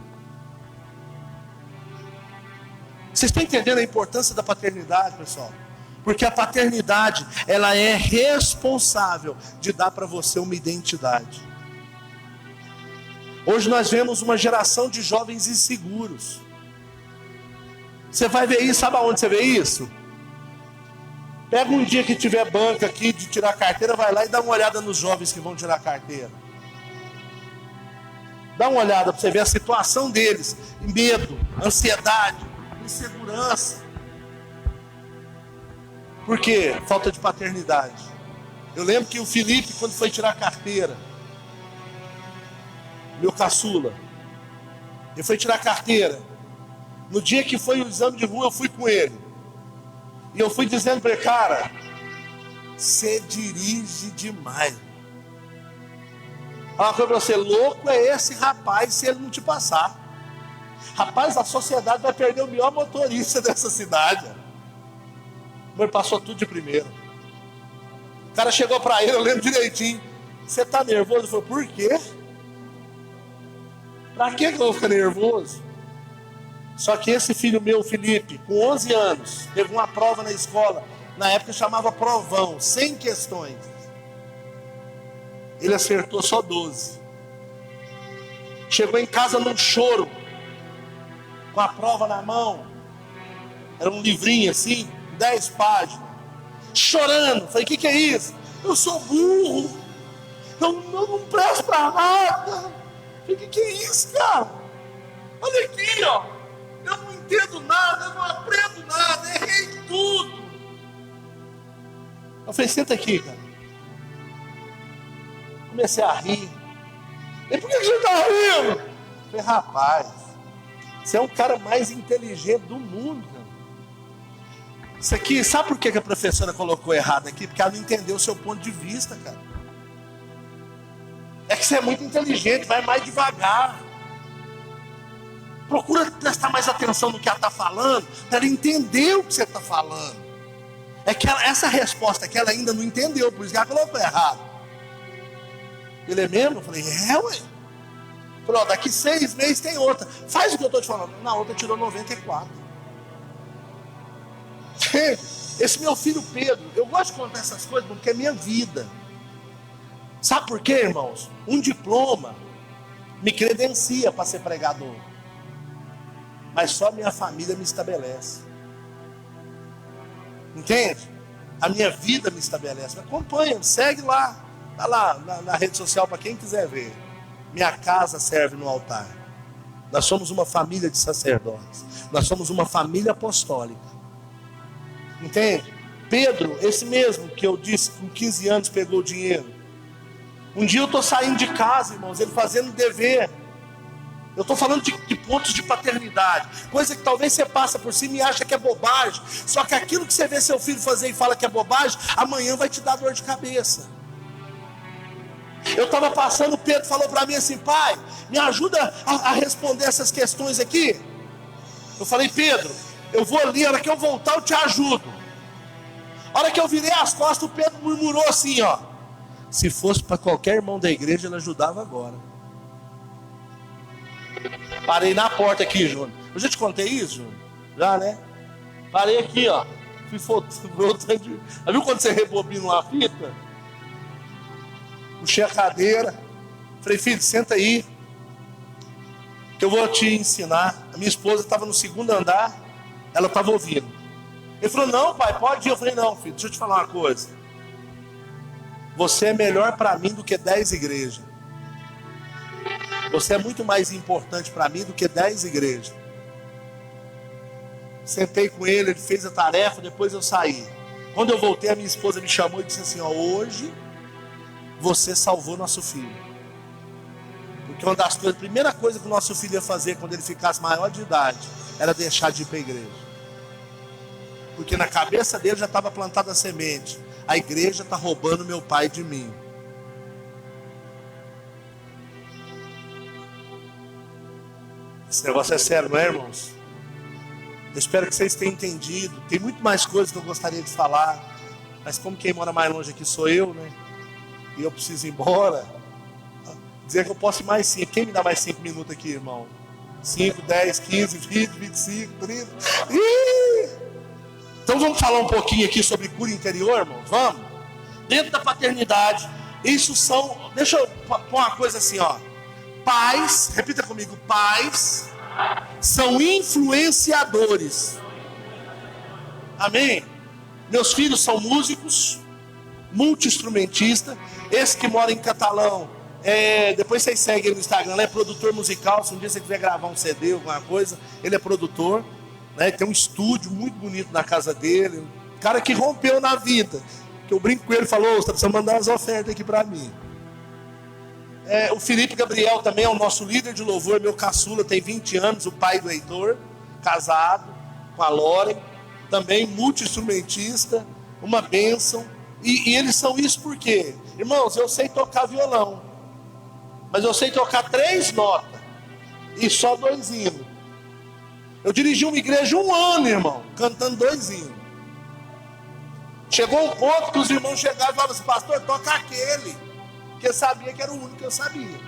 Vocês estão entendendo a importância da paternidade, pessoal? Porque a paternidade, ela é responsável de dar para você uma identidade. Hoje nós vemos uma geração de jovens inseguros. Você vai ver isso, sabe aonde você vê isso? Pega um dia que tiver banca aqui de tirar carteira, vai lá e dá uma olhada nos jovens que vão tirar carteira. Dá uma olhada para você ver a situação deles. Medo, ansiedade, insegurança. Por quê? Falta de paternidade. Eu lembro que o Felipe, quando foi tirar carteira, meu caçula, ele foi tirar carteira. No dia que foi o exame de rua, eu fui com ele. E eu fui dizendo para ele, cara, você dirige demais. Uma coisa para você, louco é esse rapaz se ele não te passar. Rapaz, a sociedade vai perder o melhor motorista dessa cidade. Ele passou tudo de primeira. O cara chegou para ele, eu lembro direitinho. Você tá nervoso? Ele falou, por quê? Pra que eu vou ficar nervoso? Só que esse filho meu, Felipe, com 11 anos, teve uma prova na escola. Na época chamava provão, 100 questões. Ele acertou só 12. Chegou em casa num choro, com a prova na mão. Era um livrinho assim, 10 páginas. Chorando. Falei, o que é isso? Eu sou burro. Eu não presto pra nada. Falei, o que é isso, cara? Olha aqui, ó. Eu não entendo nada, eu não aprendo nada, errei tudo. Eu falei, senta aqui, cara. Comecei a rir. E por que você está rindo? Eu falei, rapaz, você é o cara mais inteligente do mundo, cara. Isso aqui, sabe por que a professora colocou errado aqui? Porque ela não entendeu o seu ponto de vista, cara. É que você é muito inteligente, vai mais devagar. Procura prestar mais atenção no que ela está falando, para ela entender o que você está falando. É que essa resposta que ela ainda não entendeu, por isso que ela colocou errado. Ele é mesmo? Eu falei, ué. Falei, ó, daqui 6 meses tem outra. Faz o que eu estou te falando. Na outra tirou 94. Esse meu filho Pedro, eu gosto de contar essas coisas porque é minha vida. Sabe por quê, irmãos? Um diploma me credencia para ser pregador. Mas só minha família me estabelece. Entende? A minha vida me estabelece. Me acompanha, segue lá. Está lá na rede social para quem quiser ver. Minha casa serve no altar. Nós somos uma família de sacerdotes. Nós somos uma família apostólica. Entende? Pedro, esse mesmo que eu disse, com 15 anos pegou o dinheiro. Um dia eu estou saindo de casa, irmãos, ele fazendo dever. Eu estou falando de pontos de paternidade. Coisa que talvez você passa por cima e acha que é bobagem. Só que aquilo que você vê seu filho fazer e fala que é bobagem, amanhã vai te dar dor de cabeça. Eu estava passando, o Pedro falou para mim assim, pai, me ajuda a responder essas questões aqui. Eu falei, Pedro, eu vou ali, a hora que eu voltar eu te ajudo. A hora que eu virei as costas, o Pedro murmurou assim, ó. Se fosse para qualquer irmão da igreja, ele ajudava agora. Parei na porta aqui, Júnior. Eu já te contei isso, Júnior? Já, né? Parei aqui, ó. Fui voltando. Viu quando você rebobina uma fita? Puxei a cadeira. Falei, filho, senta aí. Que eu vou te ensinar. A minha esposa estava no 2º andar. Ela estava ouvindo. Ele falou, não, pai, pode ir. Eu falei, não, filho, deixa eu te falar uma coisa. Você é melhor para mim do que 10 igrejas. Você é muito mais importante para mim do que 10 igrejas. Sentei com ele, ele fez a tarefa, depois eu saí. Quando eu voltei, a minha esposa me chamou e disse assim, ó, hoje você salvou nosso filho. Porque uma das coisas, a primeira coisa que o nosso filho ia fazer quando ele ficasse maior de idade, era deixar de ir para a igreja. Porque na cabeça dele já estava plantada a semente. A igreja está roubando meu pai de mim. Esse negócio é sério, não é, irmãos? Eu espero que vocês tenham entendido. Tem muito mais coisas que eu gostaria de falar, mas como quem mora mais longe aqui sou eu, né? E eu preciso ir embora. Dizer que eu posso ir mais 5. Quem me dá mais 5 minutos aqui, irmão? 5, 10, 15, 20, 25, 30. Então vamos falar um pouquinho aqui sobre cura interior, irmão? Vamos? Dentro da paternidade, isso são... Deixa eu pôr uma coisa assim, ó. Pais, repita comigo, pais são influenciadores. Amém? Meus filhos são músicos, multi-instrumentistas. Esse que mora em Catalão, depois vocês seguem ele no Instagram, ele é produtor musical. Se um dia você quiser gravar um CD, alguma coisa, ele é produtor, né? Tem um estúdio muito bonito na casa dele. Um cara que rompeu na vida, que eu brinco com ele, falou: você precisa mandar umas ofertas aqui para mim. O Felipe Gabriel também é o nosso líder de louvor, meu caçula, tem 20 anos, o pai do Heitor, casado com a Loren, também multi-instrumentista, uma bênção. E eles são isso por quê? Irmãos, eu sei tocar violão, mas eu sei tocar 3 notas e só 2 hinos. Eu dirigi uma igreja 1 ano, irmão, cantando 2 hinos. Chegou um ponto que os irmãos chegaram e falavam assim: pastor, toca aquele, porque eu sabia que era o único que eu sabia.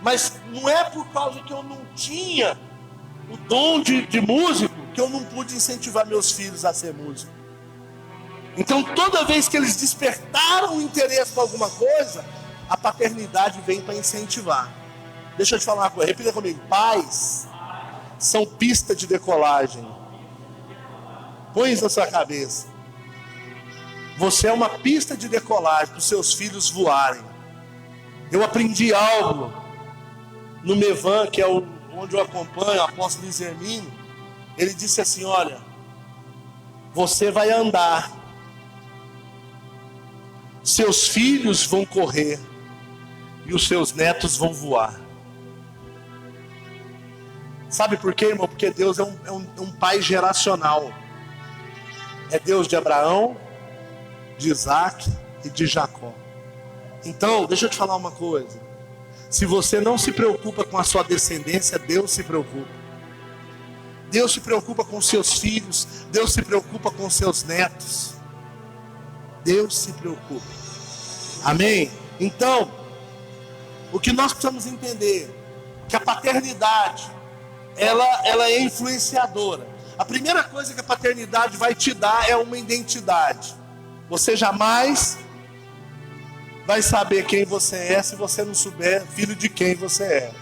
Mas não é por causa que eu não tinha o dom de músico que eu não pude incentivar meus filhos a ser músico. Então toda vez que eles despertaram o interesse por alguma coisa, a paternidade vem para incentivar. Deixa eu te falar uma coisa, repita comigo: pais são pista de decolagem. Põe isso na sua cabeça. Você é uma pista de decolagem para os seus filhos voarem. Eu aprendi algo no Mevan, que é onde eu acompanho, o apóstolo Luiz Hermínio. Ele disse assim: olha, você vai andar, seus filhos vão correr e os seus netos vão voar. Sabe por quê, irmão? Porque Deus é um pai geracional. É Deus de Abraão, de Isaac e de Jacó. Então, deixa eu te falar uma coisa. Se você não se preocupa com a sua descendência, Deus se preocupa. Deus se preocupa com seus filhos. Deus se preocupa com seus netos. Deus se preocupa. Amém? Então, o que nós precisamos entender, que a paternidade, ela é influenciadora. A primeira coisa que a paternidade vai te dar é uma identidade. Você jamais vai saber quem você é se você não souber filho de quem você é.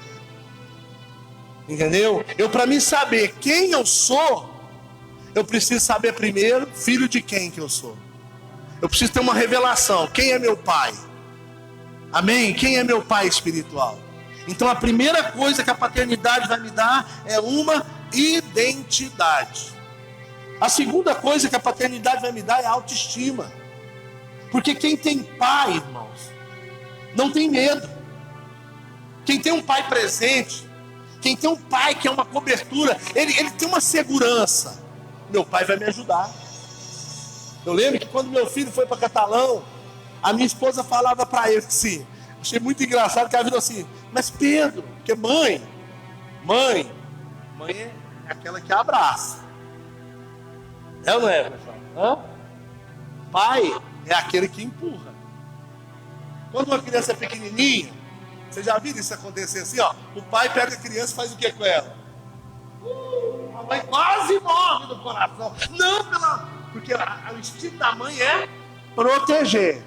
Entendeu? Para mim saber quem eu sou, eu preciso saber primeiro filho de quem que eu sou. Eu preciso ter uma revelação. Quem é meu pai? Amém? Quem é meu pai espiritual? Então a primeira coisa que a paternidade vai me dar é uma identidade. A segunda coisa que a paternidade vai me dar é autoestima. Porque quem tem pai, irmãos, não tem medo. Quem tem um pai presente, quem tem um pai que é uma cobertura, ele tem uma segurança. Meu pai vai me ajudar. Eu lembro que quando meu filho foi para Catalão, a minha esposa falava para ele assim, achei muito engraçado, que ela virou assim: mas Pedro, porque mãe é aquela que abraça. É ou não é, pessoal? Hã? Pai é aquele que empurra. Quando uma criança é pequenininha, você já viu isso acontecer assim, ó? O pai pega a criança e faz o que com ela? A mãe quase morre do coração. Não, porque o instinto da mãe é proteger.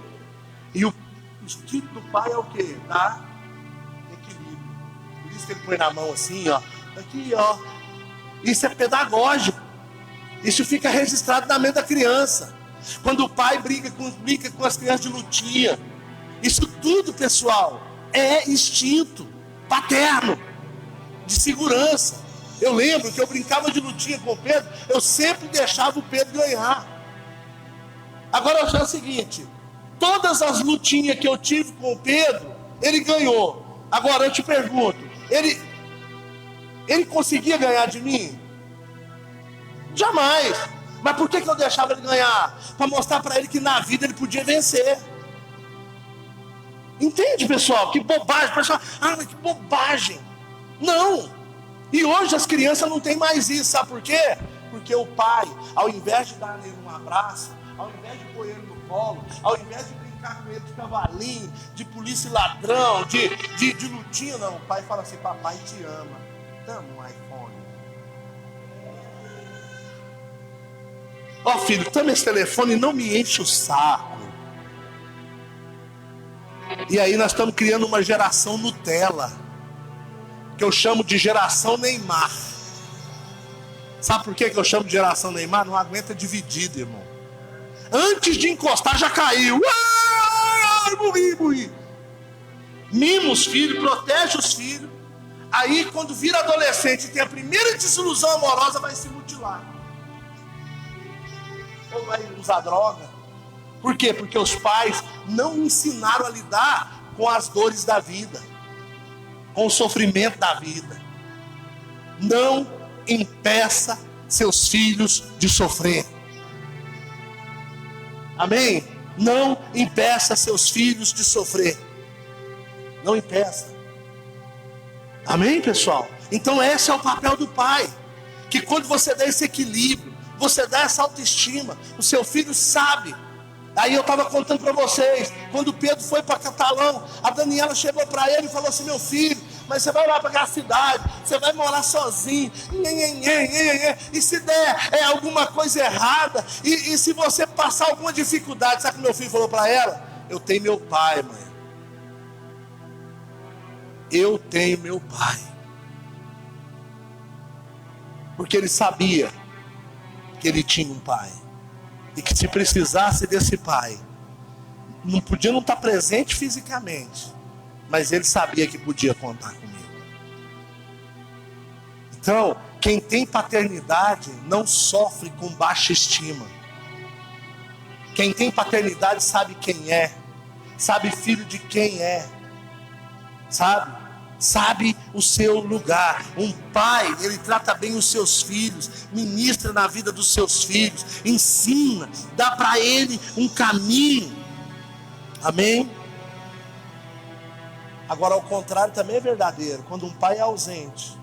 E o instinto do pai é o quê? Dar equilíbrio. Por isso que ele põe na mão assim, ó. Aqui, ó. Isso é pedagógico. Isso fica registrado na mente da criança. Quando o pai brinca com as crianças de lutinha. Isso tudo, pessoal, é instinto paterno, de segurança. Eu lembro que eu brincava de lutinha com o Pedro, eu sempre deixava o Pedro ganhar. Agora é o seguinte, todas as lutinhas que eu tive com o Pedro, ele ganhou. Agora eu te pergunto, ele conseguia ganhar de mim? Jamais. Mas por que eu deixava ele ganhar? Para mostrar para ele que na vida ele podia vencer. Entende, pessoal? Que bobagem. Pessoal, mas que bobagem. Não. E hoje as crianças não têm mais isso. Sabe por quê? Porque o pai, ao invés de dar nele um abraço, ao invés de pôr ele no colo, ao invés de brincar com ele de cavalinho, de polícia e ladrão, de lutinha, não. O pai fala assim: papai te ama, dá um iPhone. Ó filho, toma esse telefone e não me enche o saco. E aí nós estamos criando uma geração Nutella, que eu chamo de geração Neymar. Sabe por que eu chamo de geração Neymar? Não aguenta dividido, irmão. Antes de encostar já caiu. Ai, morri. Mima os filhos, protege os filhos. Aí quando vira adolescente e tem a primeira desilusão amorosa, vai se mutilar. Ou vai usar droga. Por quê? Porque os pais não ensinaram a lidar com as dores da vida, com o sofrimento da vida. Não impeça seus filhos de sofrer. Amém? Não impeça seus filhos de sofrer. Não impeça. Amém, pessoal? Então esse é o papel do pai. Que quando você dá esse equilíbrio, você dá essa autoestima, o seu filho sabe. Aí eu estava contando para vocês, quando Pedro foi para Catalão, a Daniela chegou para ele e falou assim: meu filho, mas você vai lá para aquela cidade, você vai morar sozinho, e se der alguma coisa errada, e se você passar alguma dificuldade, sabe o que meu filho falou para ela? Eu tenho meu pai, mãe. Eu tenho meu pai. Porque ele sabia que ele tinha um pai. E que se precisasse desse pai, não podia não estar presente fisicamente, mas ele sabia que podia contar comigo. Então, quem tem paternidade não sofre com baixa estima. Quem tem paternidade sabe quem é, sabe filho de quem é, sabe o seu lugar. Um pai, ele trata bem os seus filhos, ministra na vida dos seus filhos, ensina, dá para ele um caminho. Amém? Agora, ao contrário também é verdadeiro. Quando um pai é ausente,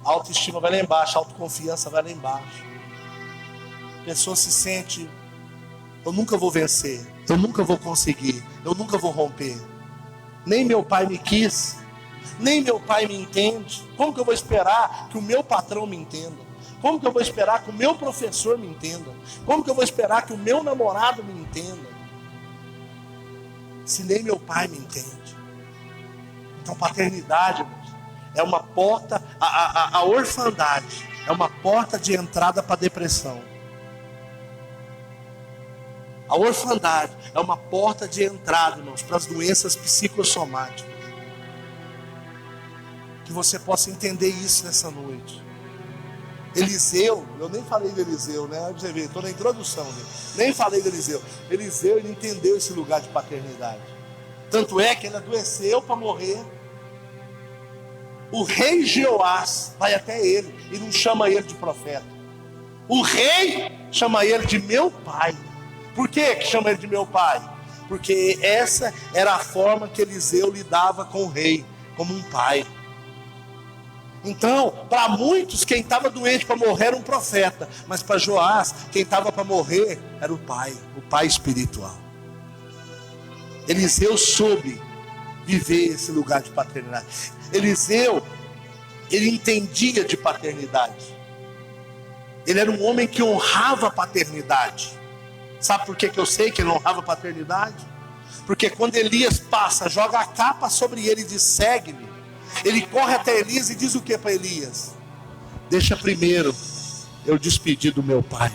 a autoestima vai lá embaixo, a autoconfiança vai lá embaixo. A pessoa se sente: eu nunca vou vencer, eu nunca vou conseguir, eu nunca vou romper. Nem meu pai me quis, nem meu pai me entende. Como que eu vou esperar que o meu patrão me entenda? Como que eu vou esperar que o meu professor me entenda? Como que eu vou esperar que o meu namorado me entenda, se nem meu pai me entende? Então, paternidade, irmãos, é uma porta, a orfandade é uma porta de entrada para a depressão. A orfandade é uma porta de entrada, irmãos, para as doenças psicossomáticas. Que você possa entender isso nessa noite. Eliseu, eu nem falei de Eliseu, né? Você vê, estou na introdução, né? Nem falei de Eliseu. Eliseu, ele entendeu esse lugar de paternidade. Tanto é que ele adoeceu para morrer. O rei Jeoás vai até ele e não chama ele de profeta. O rei chama ele de meu pai. Por que chama ele de meu pai? Porque essa era a forma que Eliseu lidava com o rei, como um pai. Então, para muitos, quem estava doente para morrer era um profeta. Mas para Joás, quem estava para morrer era o pai espiritual. Eliseu soube viver esse lugar de paternidade. Eliseu, ele entendia de paternidade. Ele era um homem que honrava a paternidade. Sabe por que eu sei que ele honrava a paternidade? Porque quando Elias passa, joga a capa sobre ele e diz: segue-me. Ele corre até Elias e diz o que para Elias? Deixa primeiro eu despedir do meu pai.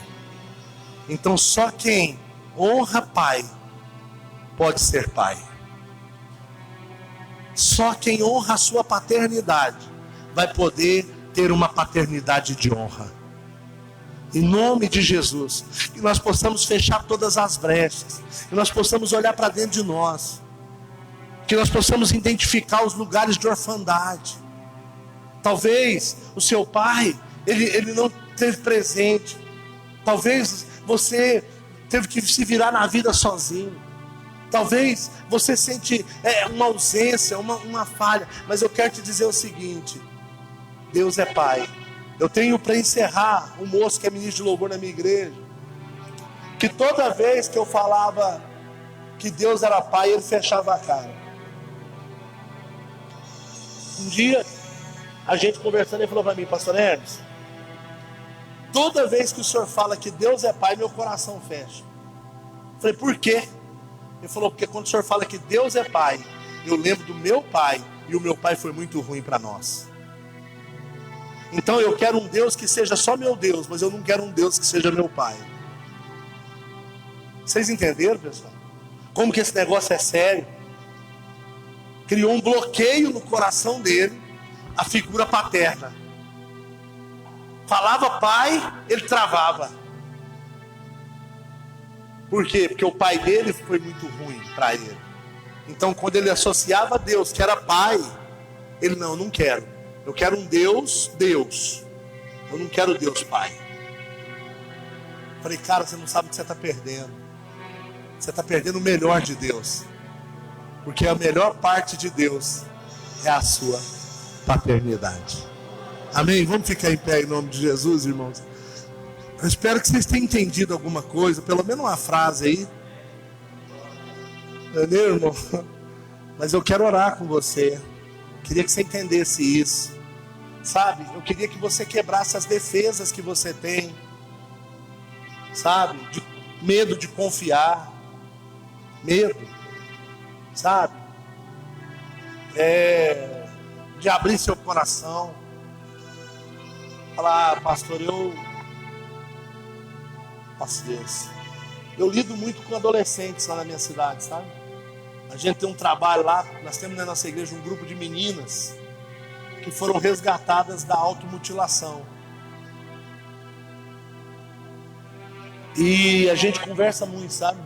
Então só quem honra pai pode ser pai. Só quem honra a sua paternidade vai poder ter uma paternidade de honra. Em nome de Jesus, que nós possamos fechar todas as brechas, que nós possamos olhar para dentro de nós, que nós possamos identificar os lugares de orfandade. Talvez o seu pai, ele não teve presente. Talvez você teve que se virar na vida sozinho. Talvez você sente uma ausência, uma falha. Mas eu quero te dizer o seguinte: Deus é pai Eu tenho para encerrar um moço que é ministro de louvor na minha igreja, que toda vez que eu falava que Deus era pai, ele fechava a cara. Um dia, a gente conversando, ele falou para mim: pastor Hermes, toda vez que o senhor fala que Deus é pai, meu coração fecha. Eu falei: por quê? Ele falou: porque quando o senhor fala que Deus é pai, eu lembro do meu pai, e o meu pai foi muito ruim para nós. Então eu quero um Deus que seja só meu Deus, mas eu não quero um Deus que seja meu pai. Vocês entenderam, pessoal? Como que esse negócio é sério? Criou um bloqueio no coração dele, a figura paterna. Falava pai, ele travava. Por quê? Porque o pai dele foi muito ruim para ele. Então quando ele associava a Deus, que era pai, ele: não quero. Eu quero um Deus, Deus. Eu não quero Deus pai. Falei: cara, você não sabe o que você está perdendo. Você está perdendo o melhor de Deus. Porque a melhor parte de Deus é a sua paternidade. Amém? Vamos ficar em pé em nome de Jesus, irmãos. Eu espero que vocês tenham entendido alguma coisa, pelo menos uma frase aí. Entendeu, irmão? Mas eu quero orar com você. Queria que você entendesse isso. Sabe? Eu queria que você quebrasse as defesas que você tem. Sabe? De medo de confiar. Medo. Sabe? De abrir seu coração. Falar: pastor, paciência. Eu lido muito com adolescentes lá na minha cidade, sabe? A gente tem um trabalho lá, nós temos na nossa igreja um grupo de meninas que foram resgatadas da automutilação. E a gente conversa muito, sabe?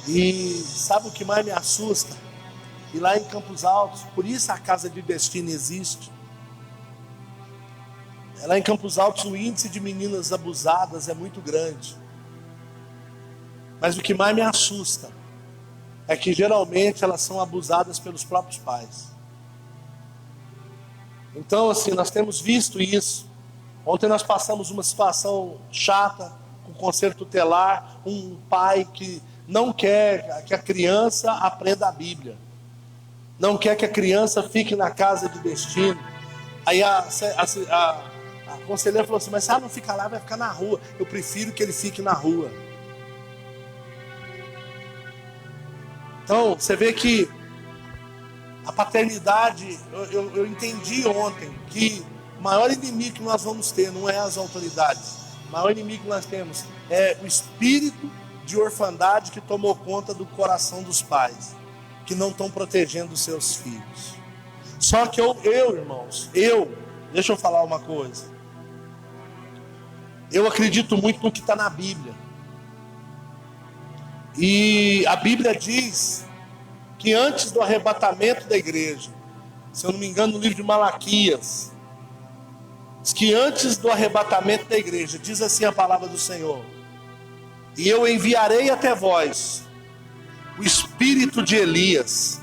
E sabe o que mais me assusta? E lá em Campos Altos, por isso a Casa de Destino existe. Lá em Campos Altos o índice de meninas abusadas é muito grande. Mas o que mais me assusta é que geralmente elas são abusadas pelos próprios pais. Então assim, nós temos visto isso. Ontem nós passamos uma situação chata com o conselho tutelar, um pai que não quer que a criança aprenda a Bíblia, não quer que a criança fique na casa de destino. Aí a conselheira falou assim: mas se ela não fica lá, vai ficar na rua. Eu prefiro que ele fique na rua. Então você vê que a paternidade, eu entendi ontem que o maior inimigo que nós vamos ter não é as autoridades. O maior inimigo que nós temos é o espírito de orfandade que tomou conta do coração dos pais, que não estão protegendo os seus filhos. Só que irmãos, deixa eu falar uma coisa. Eu acredito muito no que está na Bíblia. E a Bíblia diz que antes do arrebatamento da igreja, se eu não me engano, no livro de Malaquias, diz que antes do arrebatamento da igreja, diz assim a palavra do Senhor: e eu enviarei até vós o espírito de Elias,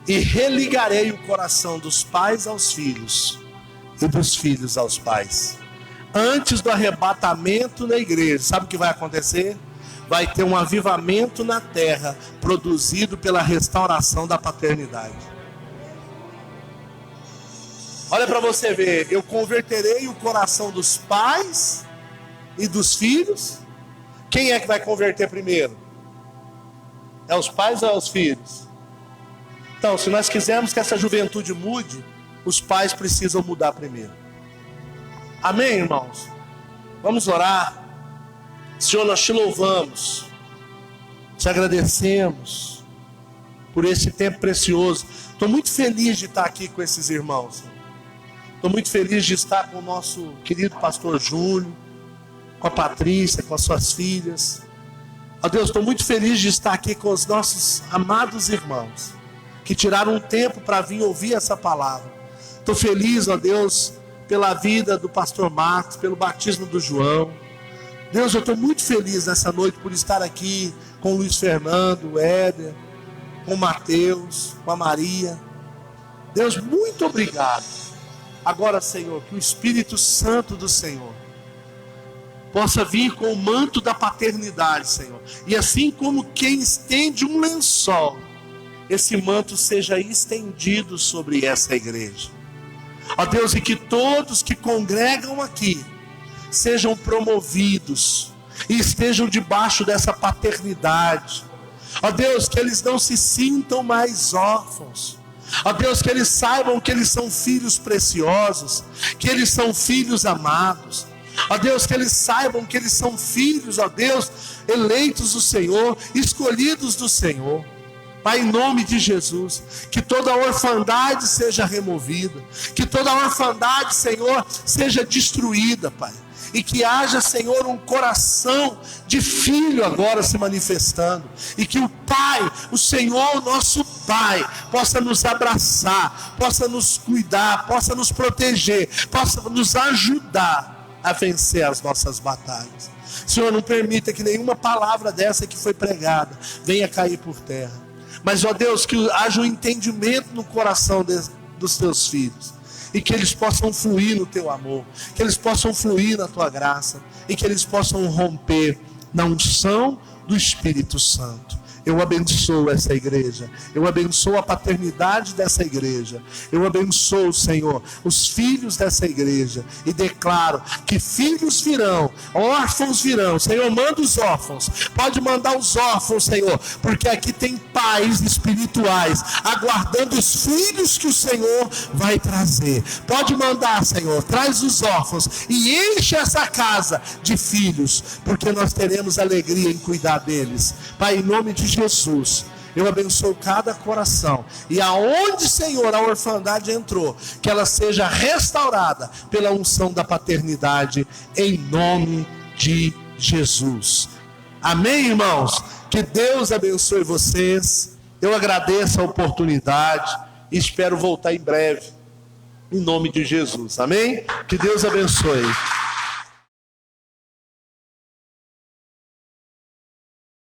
e religarei o coração dos pais aos filhos, e dos filhos aos pais. Antes do arrebatamento da igreja, sabe o que vai acontecer? Vai ter um avivamento na terra, produzido pela restauração da paternidade. Olha para você ver, eu converterei o coração dos pais e dos filhos. Quem é que vai converter primeiro? É os pais ou é os filhos? Então, se nós quisermos que essa juventude mude, os pais precisam mudar primeiro. Amém, irmãos? Vamos orar. Senhor, nós te louvamos, te agradecemos por esse tempo precioso. Estou muito feliz de estar aqui com esses irmãos. Estou muito feliz de estar com o nosso querido pastor Júnior, com a Patrícia, com as suas filhas. Ó Deus, estou muito feliz de estar aqui com os nossos amados irmãos, que tiraram um tempo para vir ouvir essa palavra. Estou feliz, ó Deus, pela vida do pastor Marcos, pelo batismo do João. Deus, eu estou muito feliz nessa noite por estar aqui com o Luiz Fernando, o Éder, com o Mateus, com a Maria. Deus, muito obrigado. Agora, Senhor, que o Espírito Santo do Senhor possa vir com o manto da paternidade, Senhor. E assim como quem estende um lençol, esse manto seja estendido sobre essa igreja. Ó Deus, e que todos que congregam aqui sejam promovidos e estejam debaixo dessa paternidade. Ó Deus, que eles não se sintam mais órfãos. Ó Deus, que eles saibam que eles são filhos preciosos, que eles são filhos amados. Ó Deus, que eles saibam que eles são filhos, ó Deus, eleitos do Senhor, escolhidos do Senhor. Pai, em nome de Jesus, que toda orfandade seja removida, que toda orfandade, Senhor, seja destruída, Pai. E que haja, Senhor, um coração de filho agora se manifestando. E que o Pai, o Senhor, nosso Pai, possa nos abraçar, possa nos cuidar, possa nos proteger, possa nos ajudar a vencer as nossas batalhas. Senhor, não permita que nenhuma palavra dessa que foi pregada venha cair por terra. Mas, ó Deus, que haja um entendimento no coração dos teus filhos. E que eles possam fluir no teu amor. Que eles possam fluir na tua graça. E que eles possam romper na unção do Espírito Santo. Eu abençoo essa igreja. Eu abençoo a paternidade dessa igreja. Eu abençoo, Senhor, os filhos dessa igreja. E declaro que filhos virão, órfãos virão. Senhor, manda os órfãos. Pode mandar os órfãos, Senhor. Porque aqui tem pais espirituais aguardando os filhos que o Senhor vai trazer. Pode mandar, Senhor. Traz os órfãos e enche essa casa de filhos. Porque nós teremos alegria em cuidar deles. Pai, em nome de Jesus, eu abençoo cada coração, e aonde, Senhor, a orfandade entrou, que ela seja restaurada pela unção da paternidade, em nome de Jesus. Amém, irmãos? Que Deus abençoe vocês. Eu agradeço a oportunidade e espero voltar em breve, em nome de Jesus. Amém? Que Deus abençoe.